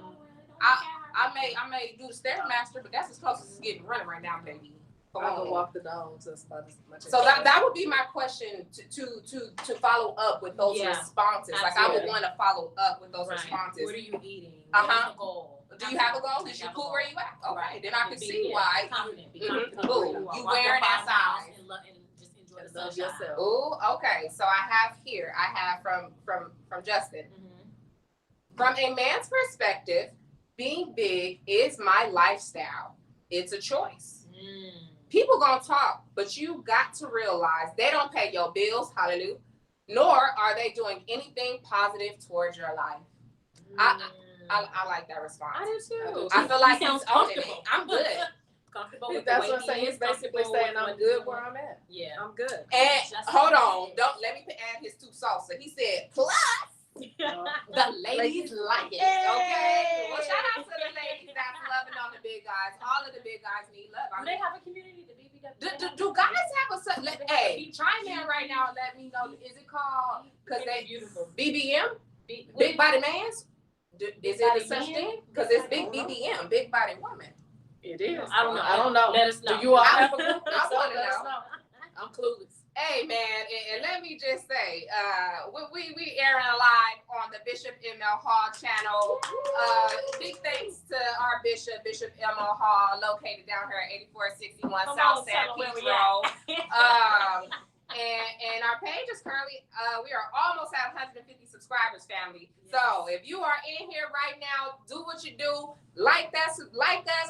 I may do the Stairmaster, but that's as close as it's getting running right now, baby. I can walk the dogs. That's about as much. So that would be my question to follow up with those responses. Like I would want to follow up with those responses. What are you eating? What's the goal? Do you have a goal? Is you cool where you at? Okay, then I can see why. Confident. You wearing that size. And just enjoy the sunshine. Yourself. Ooh, okay. So I have from Justin. From a man's perspective, being big is my lifestyle. It's a choice. People gonna talk, but you got to realize they don't pay your bills, hallelujah, nor are they doing anything positive towards your life. I like that response. I do too. I feel like he's owning it. I'm good. Comfortable with That's the way what I'm saying. he He's is, basically saying I'm good where I'm at. Yeah, I'm good. And hold on, don't let me add his 2 salsa. He said, plus the ladies like it. Okay. Well, shout out to the ladies that's loving on the big guys. All of the big guys need love. Do they have a community? The BBW? Do guys have a hey? Chime in right now and let me know. Is it called? Because they beautiful BBM, big body man's. Is it a such thing? Because it's big BBM, big body woman. It is. I don't know. Let us know. Do you all have a group? I want to know. I'm clueless. Hey man, and let me just say, we airing live on the Bishop ML Hall channel. Big thanks to our Bishop ML Hall, located down here at 8461 South San Pedro. And our page is currently, we are almost at 150 subscribers, family. Yes. So if you are in here right now, do what you do. Like us,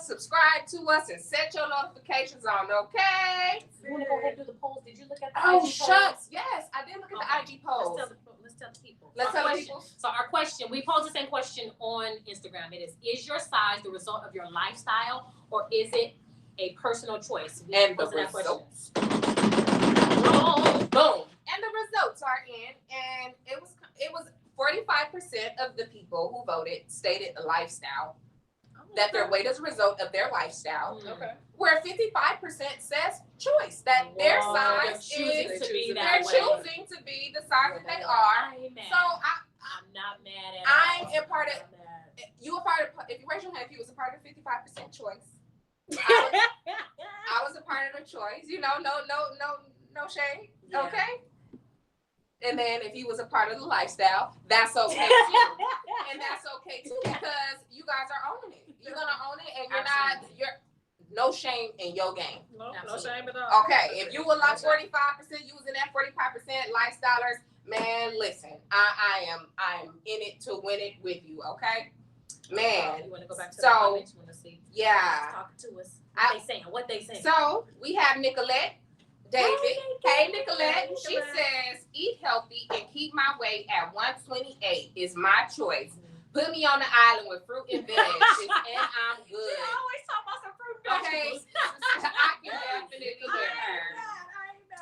subscribe to us, and set your notifications on, okay? You want to go ahead and do the polls? Did you look at the IG polls? Shucks. Yes, I did look at the IG polls. Let's tell the people. So our question, we posed the same question on Instagram. It is your size the result of your lifestyle, or is it a personal choice? And the results. Boom. And the results are in, and it was 45% of the people who voted stated a lifestyle. That their weight is a result of their lifestyle. Okay. Where 55% says choice. That their size is they're choosing to be the size that they are. So I'm not mad at I'm a part of you a part of if you raise your hand if you was a part of 55% choice. I was a part of the choice. No shade. Yeah. Okay. And then if you was a part of the lifestyle, that's okay too. And that's okay too because you guys are owning it. You're gonna own it, and you're no shame in your game. No shame at all. Okay, if you were like 45%, you was in that 45% lifestylers, man. Listen, I am in it to win it with you. Okay, man. You want to go back to the comments? You want to see? Yeah. Talk to us. What they saying? So we have Nicolette David. Hey, Nicolette. She says, eat healthy and keep my weight at 128 is my choice. Put me on the island with fruit and veg, and I'm good. She always talk about some fruit and vegetables. Okay, I can definitely hear her.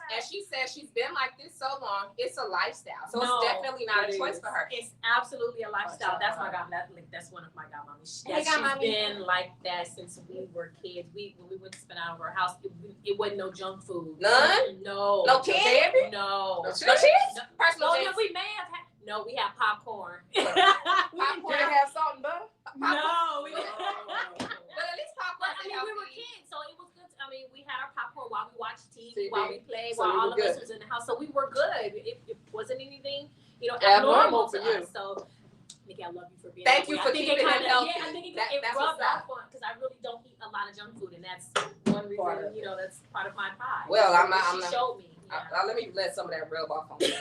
And she says she's been like this so long, it's a lifestyle. So it's definitely not a choice for her. It's absolutely a lifestyle. That's my godmommy. That's one of my godmommies. She's been like that since we were kids. When we went to spend out of our house, it wasn't no junk food. None? No. No candy? No. No cheese? Personal chips? We may have had. No, we have popcorn. Popcorn have salt and butter? No. But at least popcorn. We were kids, so it was good. We had our popcorn while we watched TV, while we played, while all of us was in the house. So we were good. It wasn't anything, abnormal to us. So, Nikki, I love you for being. Thank you for keeping it healthy. Yeah, I think it rubbed off on because I really don't eat a lot of junk food, and that's one reason. That's part of my pie. Well, she showed me. Let me let some of that rub off on me.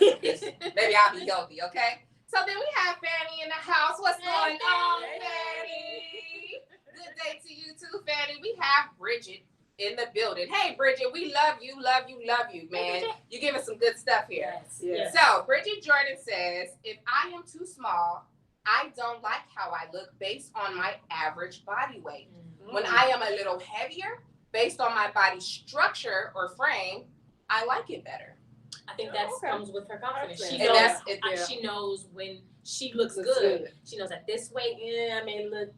Maybe I'll be healthy, okay? So then we have Fanny in the house. What's going on, Fanny? Good day to you too, Fanny. We have Bridget in the building. Hey, Bridget, we love you, man. You're giving some good stuff here. Yes. So Bridget Jordan says, if I am too small, I don't like how I look based on my average body weight. Mm-hmm. When I am a little heavier, based on my body structure or frame, I like it better. I think that comes with her confidence. She knows when she looks good. She knows that this weight, I may look,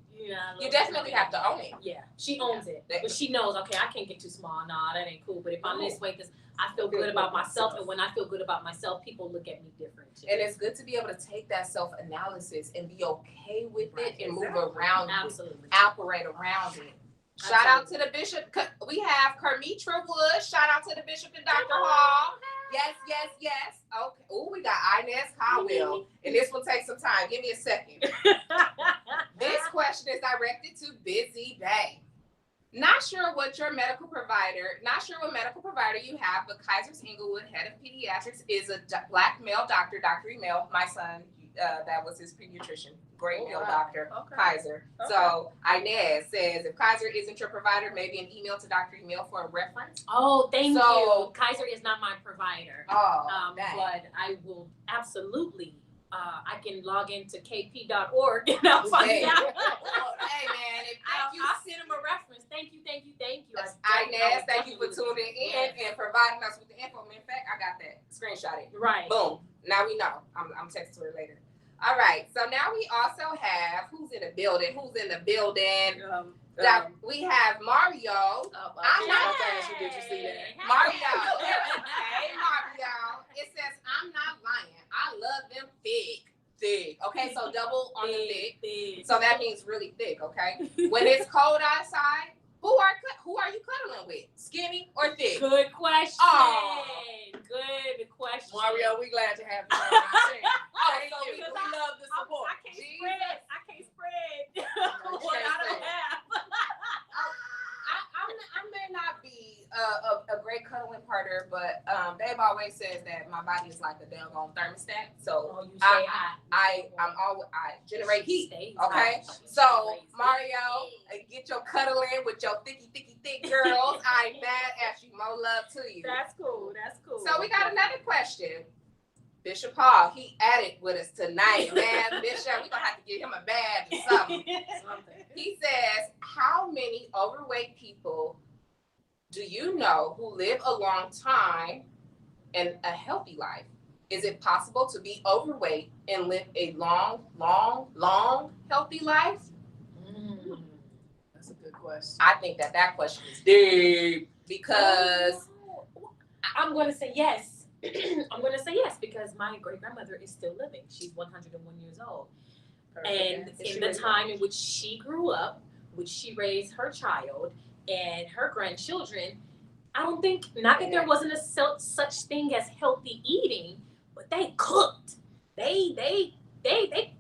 you definitely have to own it. Yeah, she owns it. But she knows, okay, I can't get too small. Nah, that ain't cool. But if I'm this weight, I feel good about myself. And when I feel good about myself, people look at me different. And it's good to be able to take that self-analysis and be okay with it and move around Absolutely. it, operate around it. Shout out to the bishop. We have Kermitra Wood. Shout out to the bishop and Dr. Hall. Yes. Okay. Oh, we got Inez Caldwell. And this will take some time. Give me a second. This question is directed to Busy Bay. Not sure what medical provider you have, but Kaiser's Inglewood, head of pediatrics, is a black male doctor, Dr. Emil, my son. That was his pediatrician. Great male doctor, Kaiser. Okay. So Inez says, if Kaiser isn't your provider, maybe an email to Dr. Emil for a reference. Oh, thank you. Kaiser is not my provider. But I will absolutely. I can log into kp.org and I'll find out. Hey man, I'll send him a reference. Thank you. Inez, thank you for tuning in and providing us with the info. In fact, I got that. Screenshot it. Right. Boom. Now we know. I'm texting her later. All right. So now we also have who's in the building. We have Mario. I'm not Mario. Hey Mario. It says I'm not lying. I love them thick. Okay, so double on the thick. So that means really thick. Okay. When it's cold outside, who are you cuddling with? Skinny or thick? Good question. Oh. Good question. Mario, we glad to have you on our team. We love the support. I can't spread what I don't have. I may not be a great cuddling partner, but Babe always says that my body is like a doggone thermostat. So I generate heat. Okay, so Mario, get your cuddling with your thick girls. I'm mad at you. More love to you. That's cool. So we got another question. Bishop Hall, he at it with us tonight, man. Bishop, we're gonna have to get him a badge or something. He says, how many overweight people do you know who live a long time and a healthy life? Is it possible to be overweight and live a long, healthy life? That's a good question. I think that question is deep because I'm going to say yes. I'm going to say yes because my great-grandmother is still living. She's 101 years old. Perfect. And in the time in which she grew up, which she raised her child and her grandchildren, I don't think, not that there wasn't a such thing as healthy eating, but they cooked. They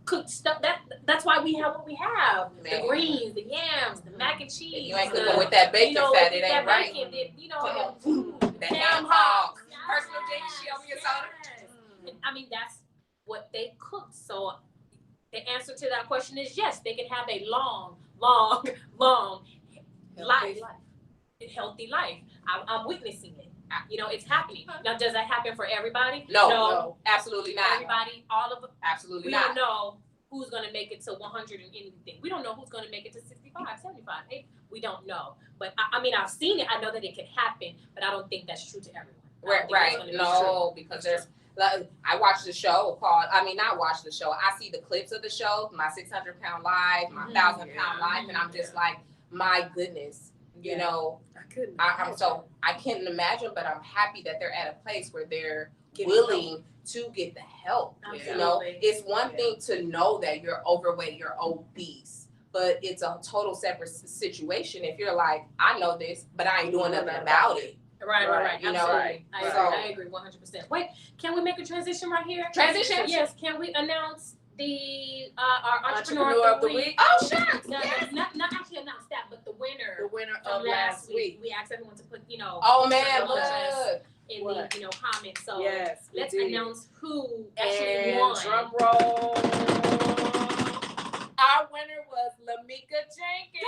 cooked stuff. That's why we have what we have. Man. The greens, the yams, the mac and cheese. You ain't cooking with that bacon fat. It ain't right. The ham hocks. Personal jinx, she over your soda. I mean, that's what they cooked. So the answer to that question is yes. They can have a long healthy life. I'm witnessing it. It's happening. Now, does that happen for everybody? No, absolutely not. Everybody, all of them? Absolutely not. We don't know who's going to make it to 100 and anything. We don't know who's going to make it to 65, 75. We don't know. But I mean, I've seen it. I know that it can happen, but I don't think that's true to everyone. Right. No, because there's. I watched the show not watch the show. I see the clips of the show, my 600-pound life, my 1,000-pound life, and I'm just like, my goodness, I can't imagine, but I'm happy that they're at a place where they're willing to get the help. Absolutely. It's one thing to know that you're overweight, you're obese, but it's a total separate situation if you're like, I know this, but I ain't doing nothing about it. Right. Absolutely. I agree 100%. Wait, can we make a transition right here? Transition? Yes. Can we announce our entrepreneur of the week? Oh, sure. Not actually announce that, but the winner. The winner of last week. We asked everyone to put, Oh man, look. in the comments. So yes, let's announce who and actually won. Drum roll. Our winner was DeNika Jenkins.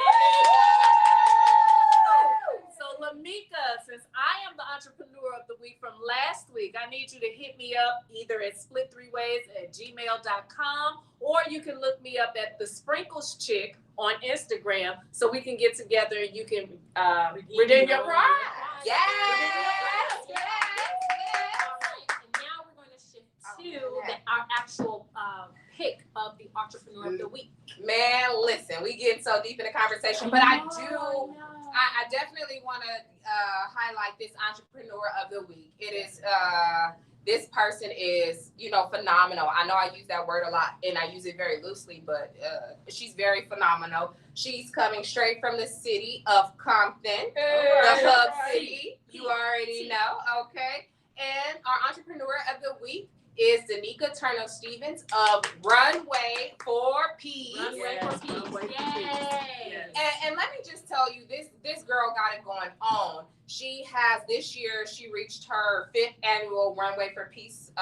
So DeNika, since I am the entrepreneur of the week from last week, I need you to hit me up either at split3wayz@gmail.com, or you can look me up at the Sprinkles Chick on Instagram, so we can get together and you can redeem your prize. Yes. Yes. All right, and now we're going to shift to our actual pick of the entrepreneur of the week. Man, listen, we get so deep in the conversation, but I definitely want to highlight this entrepreneur of the week. It is this person is, phenomenal. I know I use that word a lot and I use it very loosely, but she's very phenomenal. She's coming straight from the city of Compton, the hub city. You already know, okay? And our entrepreneur of the week is DeNika Turner-Stevens of Runway for Peace. Runway for Peace. Yay! And let me just tell you, this girl got it going on. She has, this year, she reached her 5th annual Runway for Peace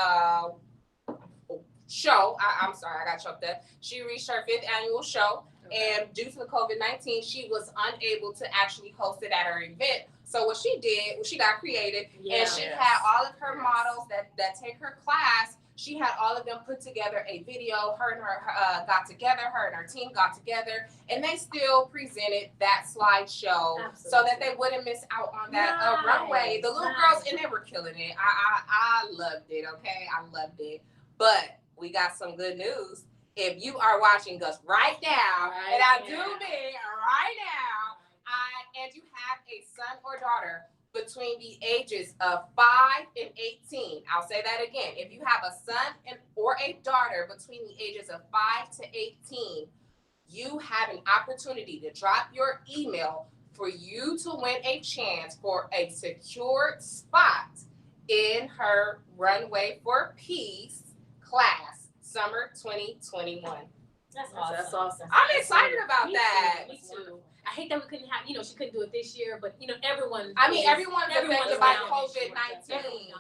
show. I'm sorry, I got choked up. She reached her 5th annual show. Okay. And due to the COVID-19, she was unable to actually host it at her event. So what she did, she got creative, and she had all of her models that take her class. She had all of them put together a video. Her and her got together. Her and her team got together, and they still presented that slideshow so that they wouldn't miss out on that runway. The little girls, and they were killing it. I loved it. Okay, I loved it. But we got some good news. If you are watching us right now, and I do mean right now, and you have a son or daughter between the ages of 5 and 18. I'll say that again. If you have a son or a daughter between the ages of 5 to 18, you have an opportunity to drop your email for you to win a chance for a secured spot in her Runway for Peace class, summer 2021. That's awesome. That's awesome. I'm excited about that. Me too. I hate that we couldn't have, she couldn't do it this year, but everyone's everyone's affected by COVID-19.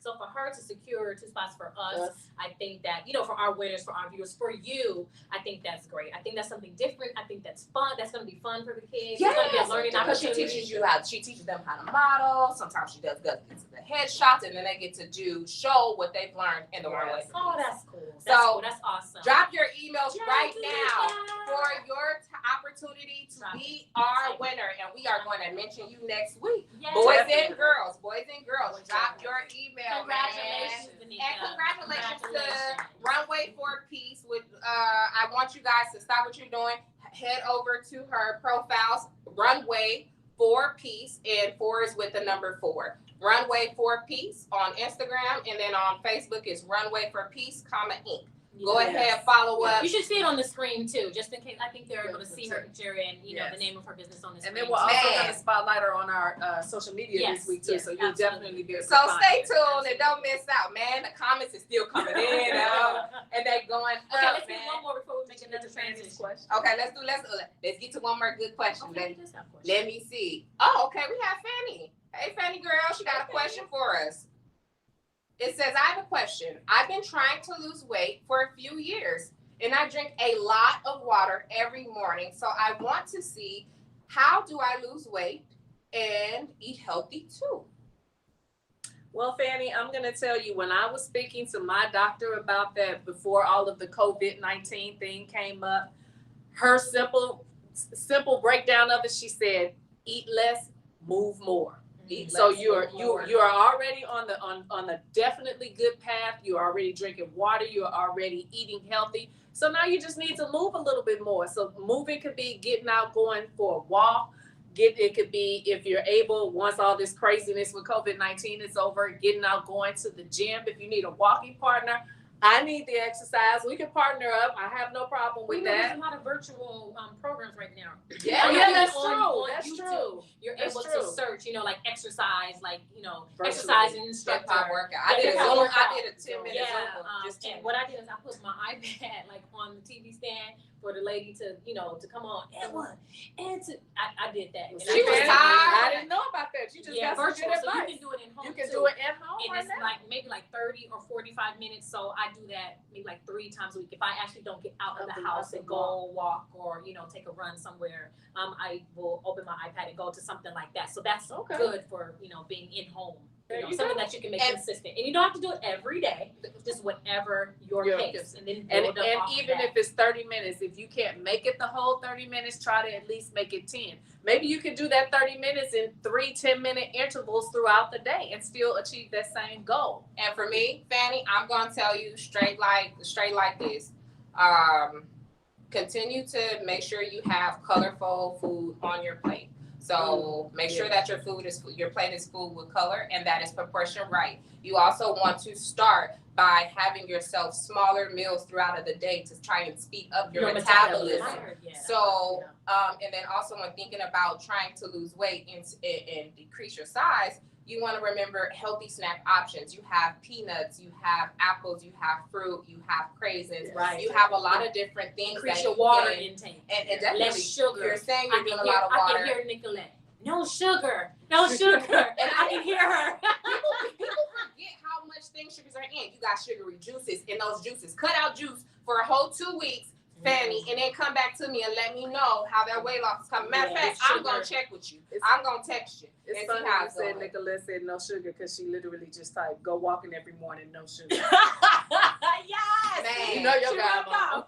So for her to secure 2 spots for us, I think that, for our winners, for our viewers, for you, I think that's great. I think that's something different. I think that's fun. That's going to be fun for the kids. Yes, it's going to be a learning opportunity. Because she teaches them how to model. Sometimes she does the headshots, and then they get to show what they've learned in the runway. Oh, that's cool. That's awesome. Drop your emails right now for your opportunity to be our winner, and we are going to mention you next week. Yes. Boys and girls, drop your email. Congratulations, DeNika. And congratulations to Runway for Peace. I want you guys to stop what you're doing. Head over to her profiles, Runway for Peace, and 4 is with the number 4. Runway for Peace on Instagram, and then on Facebook is Runway for Peace, Inc. Go ahead, follow up. You should see it on the screen too, just in case. I think they're able to see her picture and the name of her business on the screen. And then we're also going to spotlight her on our social media this week too. So you'll definitely be able to find stay tuned and don't miss out, man. The comments is still coming in, and they going up. Okay, let's do one more before we make another transition. Okay, let's get to one more good question. Okay, let me see. Oh, okay, we have Fanny. Hey, Fanny girl, she got a question for us. It says, I have a question. I've been trying to lose weight for a few years, and I drink a lot of water every morning. So I want to see, how do I lose weight and eat healthy too? Well, Fanny, I'm going to tell you, when I was speaking to my doctor about that before all of the COVID-19 thing came up, her simple breakdown of it, she said, eat less, move more. So you're already on the definitely good path. You're already drinking water. You're already eating healthy. So now you just need to move a little bit more. So moving could be getting out, going for a walk. It could be, if you're able, once all this craziness with COVID-19 is over, getting out, going to the gym. If you need a walking partner, I need the exercise. We can partner up. I have no problem with that. There's a lot of virtual programs right now. Yeah, that's true. That's true. You're able to search, like exercise, exercise instructor. Workout. I did a 10-minute Zoom. And what I did is I put my iPad on the TV stand for the lady to, to come on and I did that. And She was tired. I didn't know about that. You just got virtual, some good so you advice. can do it at home. You can too. do it at home And right it's now. like maybe like 30 or 45 minutes. So I do that maybe like 3 times a week. If I actually don't get out of the house and go walk or, take a run somewhere, I will open my iPad and go to something like that. So that's good for, being in home. Something that you can make consistent. And you don't have to do it every day, just whatever your pace. And then and even if it's 30 minutes, if you can't make it the whole 30 minutes, try to at least make it 10. Maybe you could do that 30 minutes in 3 10-minute intervals throughout the day and still achieve that same goal. And for me, Fanny, I'm gonna tell you straight like this. Continue to make sure you have colorful food on your plate. So make sure that your plate is full with color and that is proportioned right. You also want to start by having yourself smaller meals throughout of the day to try and speed up your metabolism. So, and then also when thinking about trying to lose weight and decrease your size, you want to remember healthy snack options. You have peanuts, you have apples, you have fruit, you have craisins. Right. You have a lot of different things. Increase that your you water can, intake. and definitely less sugar. You're saying you're doing a lot of water. I can hear Nicolette. No sugar. No sugar. And I can hear her. People forget how much things sugars are in. You got sugary juices in those juices. Cut out juice for a whole 2 weeks, Fanny, and then come back to me and let me know how that weight loss is coming. Matter of fact, I'm going to check with you. I'm going to text you. It's and funny see how you it's said going. Nicolette said no sugar because she literally just typed go walking every morning, no sugar. Yes. Man. You know your guy, Mom.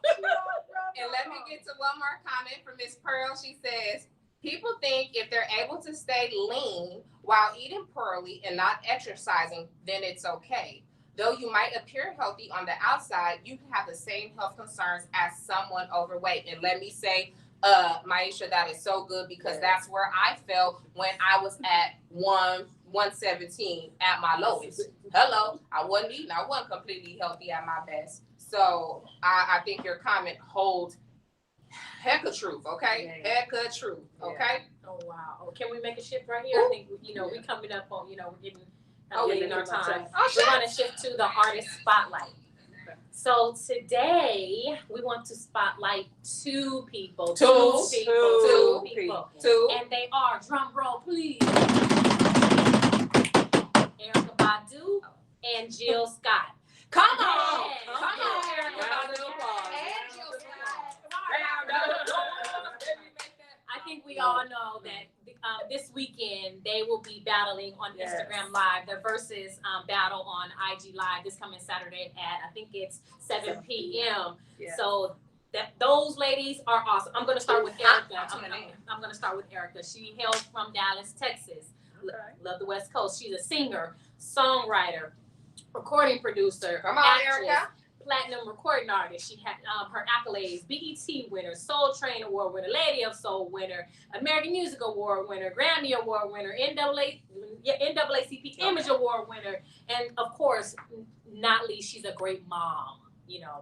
And let me get to one more comment from Miss Pearl. She says, people think if they're able to stay lean while eating poorly and not exercising, then it's okay. Though you might appear healthy on the outside, you can have the same health concerns as someone overweight. And let me say, Maisha, that is so good because that's where I felt when I was at 117 at my lowest. Hello, I wasn't eating. I wasn't completely healthy at my best. So I think your comment holds heck of truth, okay? Yeah. Heck of truth, okay? Oh, wow. Oh, can we make a shift right here? I think, we coming up on, we're getting late in our time. We're going to shift to the artist spotlight. So today, we want to spotlight 2 people. Two people. And they are, drum roll, please. Erykah Badu and Jill Scott. Come on! Yes. Come on, Yes. Erykah Round of Badu applause. and Jill Scott. I think we all know that this weekend they will be battling on Instagram Live. Their versus battle on IG Live this coming Saturday at I think it's 7 p.m. Yeah. So those ladies are awesome. I'm going to start with Erykah. I'm going to start with Erykah. She hails from Dallas, Texas. Love the West Coast. She's a singer, songwriter, recording producer, Come on, actress, Erykah. platinum recording artist. She had her accolades: BET winner, Soul Train Award winner, Lady of Soul winner, American Music Award winner, Grammy Award winner, NAACP Image Award winner, and of course, not least, she's a great mom.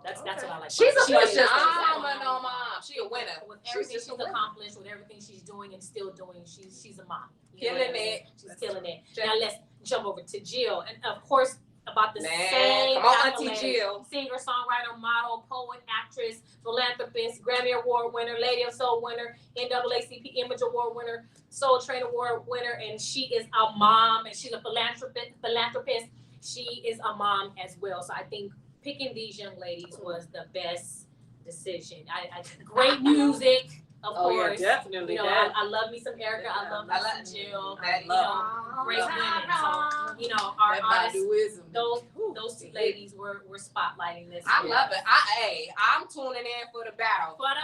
That's what I like. She's a phenomenal mom. She a winner. With everything she's accomplished, with everything she's doing and still doing, she's a mom. Killing it. She's killing it. Now let's jump over to Jill, and of course, about the same come on, Auntie accolades. Jill. Singer, songwriter, model, poet, actress, philanthropist, Grammy Award winner, Lady of Soul winner, NAACP Image Award winner, Soul Train Award winner, and she is a mom, and she's a philanthropist. She is a mom as well. So I think picking these young ladies was the best decision. I great music, of course. Yeah, definitely. I love me some Erykah. I love me some Jill. Great women. So our artists, those 2 ladies were spotlighting this. I love it. I'm tuning in for the battle. Let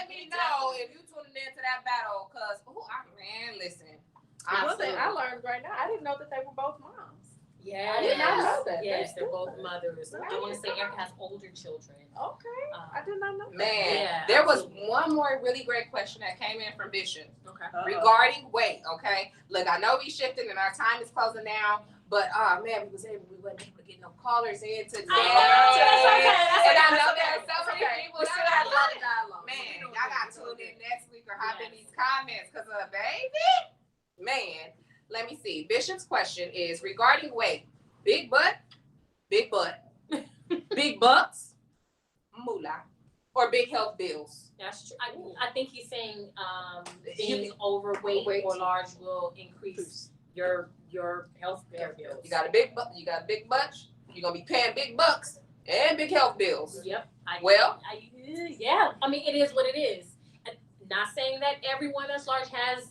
me know if you tuning in to that battle, cause listen. One thing I learned right now, I didn't know that they were both moms. Yes. I did not know that. Yes, they're both mothers. I want to say Erykah has older children. Okay, I did not know that. Man, there was one more really great question that came in from Bishop regarding weight. Okay, look, I know we shifted and our time is closing now, but we wasn't able to get no callers in today. And I know there are so many people. We still had a lot of dialogue. Man, y'all got tuned in next week or hop in these comments because baby, man. Let me see. Bishop's question is regarding weight. Big butt, big butt, big butts, moolah or big health bills. That's true. I think he's saying being overweight or large will increase your health care bills. You got a big butt. You're gonna be paying big bucks and big health bills. Yep. Yeah. I mean, it is what it is. Not saying that everyone that's large has,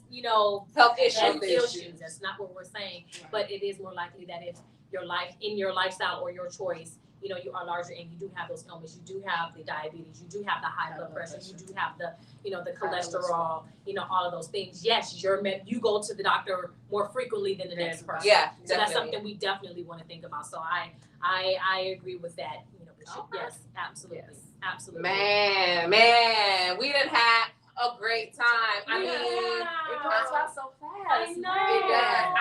health issues. That's not what we're saying. Right. But it is more likely that if your lifestyle or your choice, you are larger and you do have those ailments, you do have the diabetes, you do have the high blood pressure, you do have the, the cholesterol, all of those things. Yes, you go to the doctor more frequently than the next person. Yeah, so that's something we definitely want to think about. So I agree with that. Yes, absolutely, absolutely. Man, we done had a great time. I mean, it goes by so fast. I know. It does.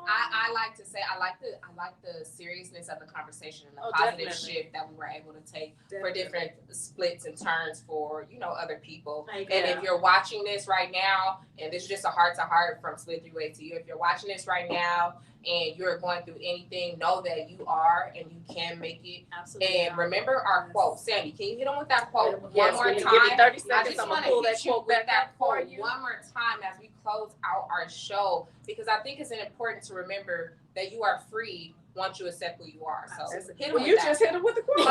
I like to say I like the seriousness of the conversation and the positive shift that we were able to take for different splits and turns for other people. And if you're watching this right now, and this is just a heart to heart from Split3Wayz to you, if you're watching this right now and you're going through anything, know that you are and you can make it. Absolutely. And remember our quote. Sandi, can you hit on with that quote one more time? Give me 30 seconds. I just want to hit you with that quote you. one more time as we close out our show, because I think it's important to remember that you are free once you accept who you are. So hit him with you that. just hit him with the quote.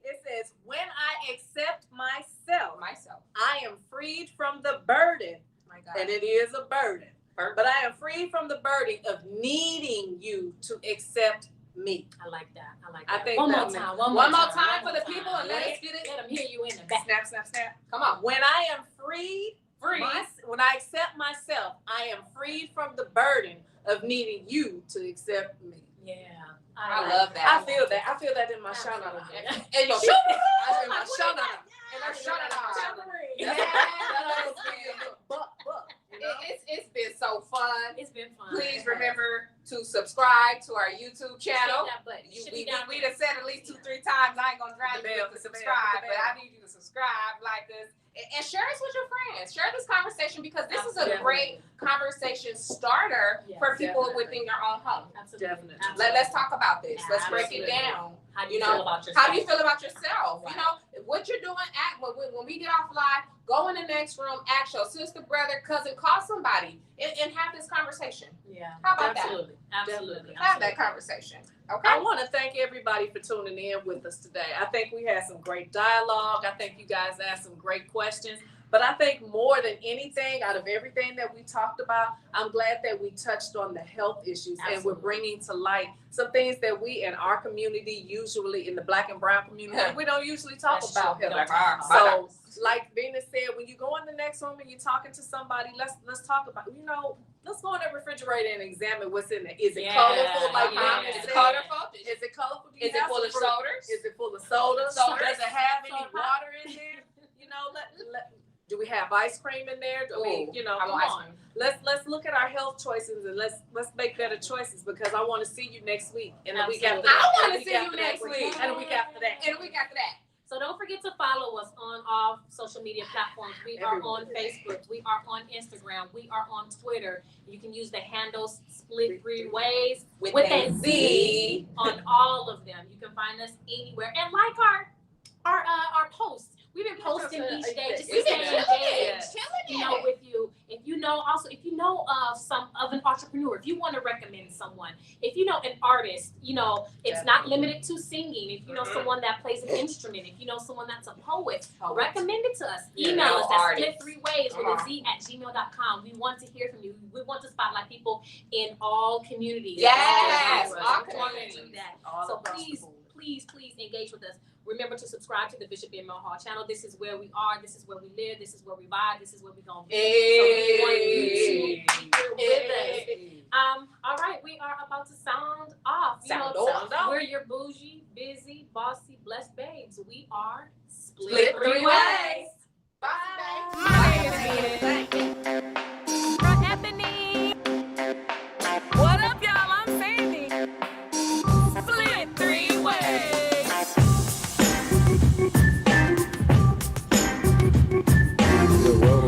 It says, when I accept myself, I am freed from the burden. My God. And it is a burden. But I am freed from the burden of needing you to accept me. I like that. I think one more time for the people, and let's get it. Let them hear you in the back. Snap. Come on. When I am freed, when I accept myself, I am freed from the burden of needing you to accept me. Yeah. I love that. I feel that in my shana. And your I in my shana. And our shana. It's been so fun. It's been fun. Please remember to subscribe to our YouTube channel. We done said at least 2-3 times. I ain't gonna drive you to subscribe, but I need you to subscribe, like this, and share this with your friends. Share this conversation, because this is a great conversation starter for people within your own home. Absolutely. Definitely. Let's talk about this. Let's break it down. How do you feel about yourself? How do you feel about yourself? Right. What you're doing. When we get off live, go in the next room, ask your sister, brother, cousin, call somebody, and have this conversation. Yeah. How about Absolutely. Have that conversation. Okay. I want to thank everybody for tuning in with us today. I think we had some great dialogue. I think you guys asked some great questions. But I think more than anything, out of everything that we talked about, I'm glad that we touched on the health issues. Absolutely. And we're bringing to light some things that we in our community, usually in the Black and brown community, we don't usually talk about health. So, like Venus said, when you go in the next room and you're talking to somebody, let's talk about, let's go in the refraigerator and examine what's in there. Is it colorful? Like Mom said? Is it colorful? Is it colorful? Is it full of sodas? Is it full of sodas? Does it have any water in there? Do we have ice cream in there? Come on. Let's look at our health choices, and let's make better choices, because I want to see you next week and the week after that. I want to see you next week and the week after that. And the week after that. So don't forget to follow us on all social media platforms. We are on Facebook. We are on Instagram. We are on Twitter. You can use the handles Split3Wayz with a Z on all of them. You can find us anywhere, and like our posts. We've been posting each day, just to stay engaged, with you. If you know of an entrepreneur, if you want to recommend someone, if you know an artist, it's not limited to singing. If you know someone that plays an instrument, if you know someone that's a poet, recommend it to us. Email us at Split3Wayz with a Z @gmail.com. We want to hear from you. We want to spotlight people in all communities. Yes, all communities. So please engage with us. Remember to subscribe to the Bishop M. Hall channel. This is where we are. This is where we live. This is where we vibe. This is where we're going to be. So we want you to be here with us. All right, we are about to sound off. Sound off. We're your bougie, busy, bossy, blessed babes. We are Split3Wayz. Bye. From Ebony. What up, y'all? I'm Sandi. Split3Wayz.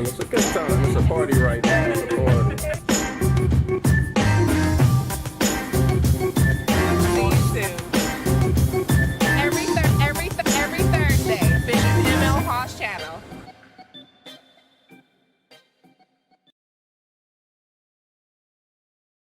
It's a good time. It's a party right now.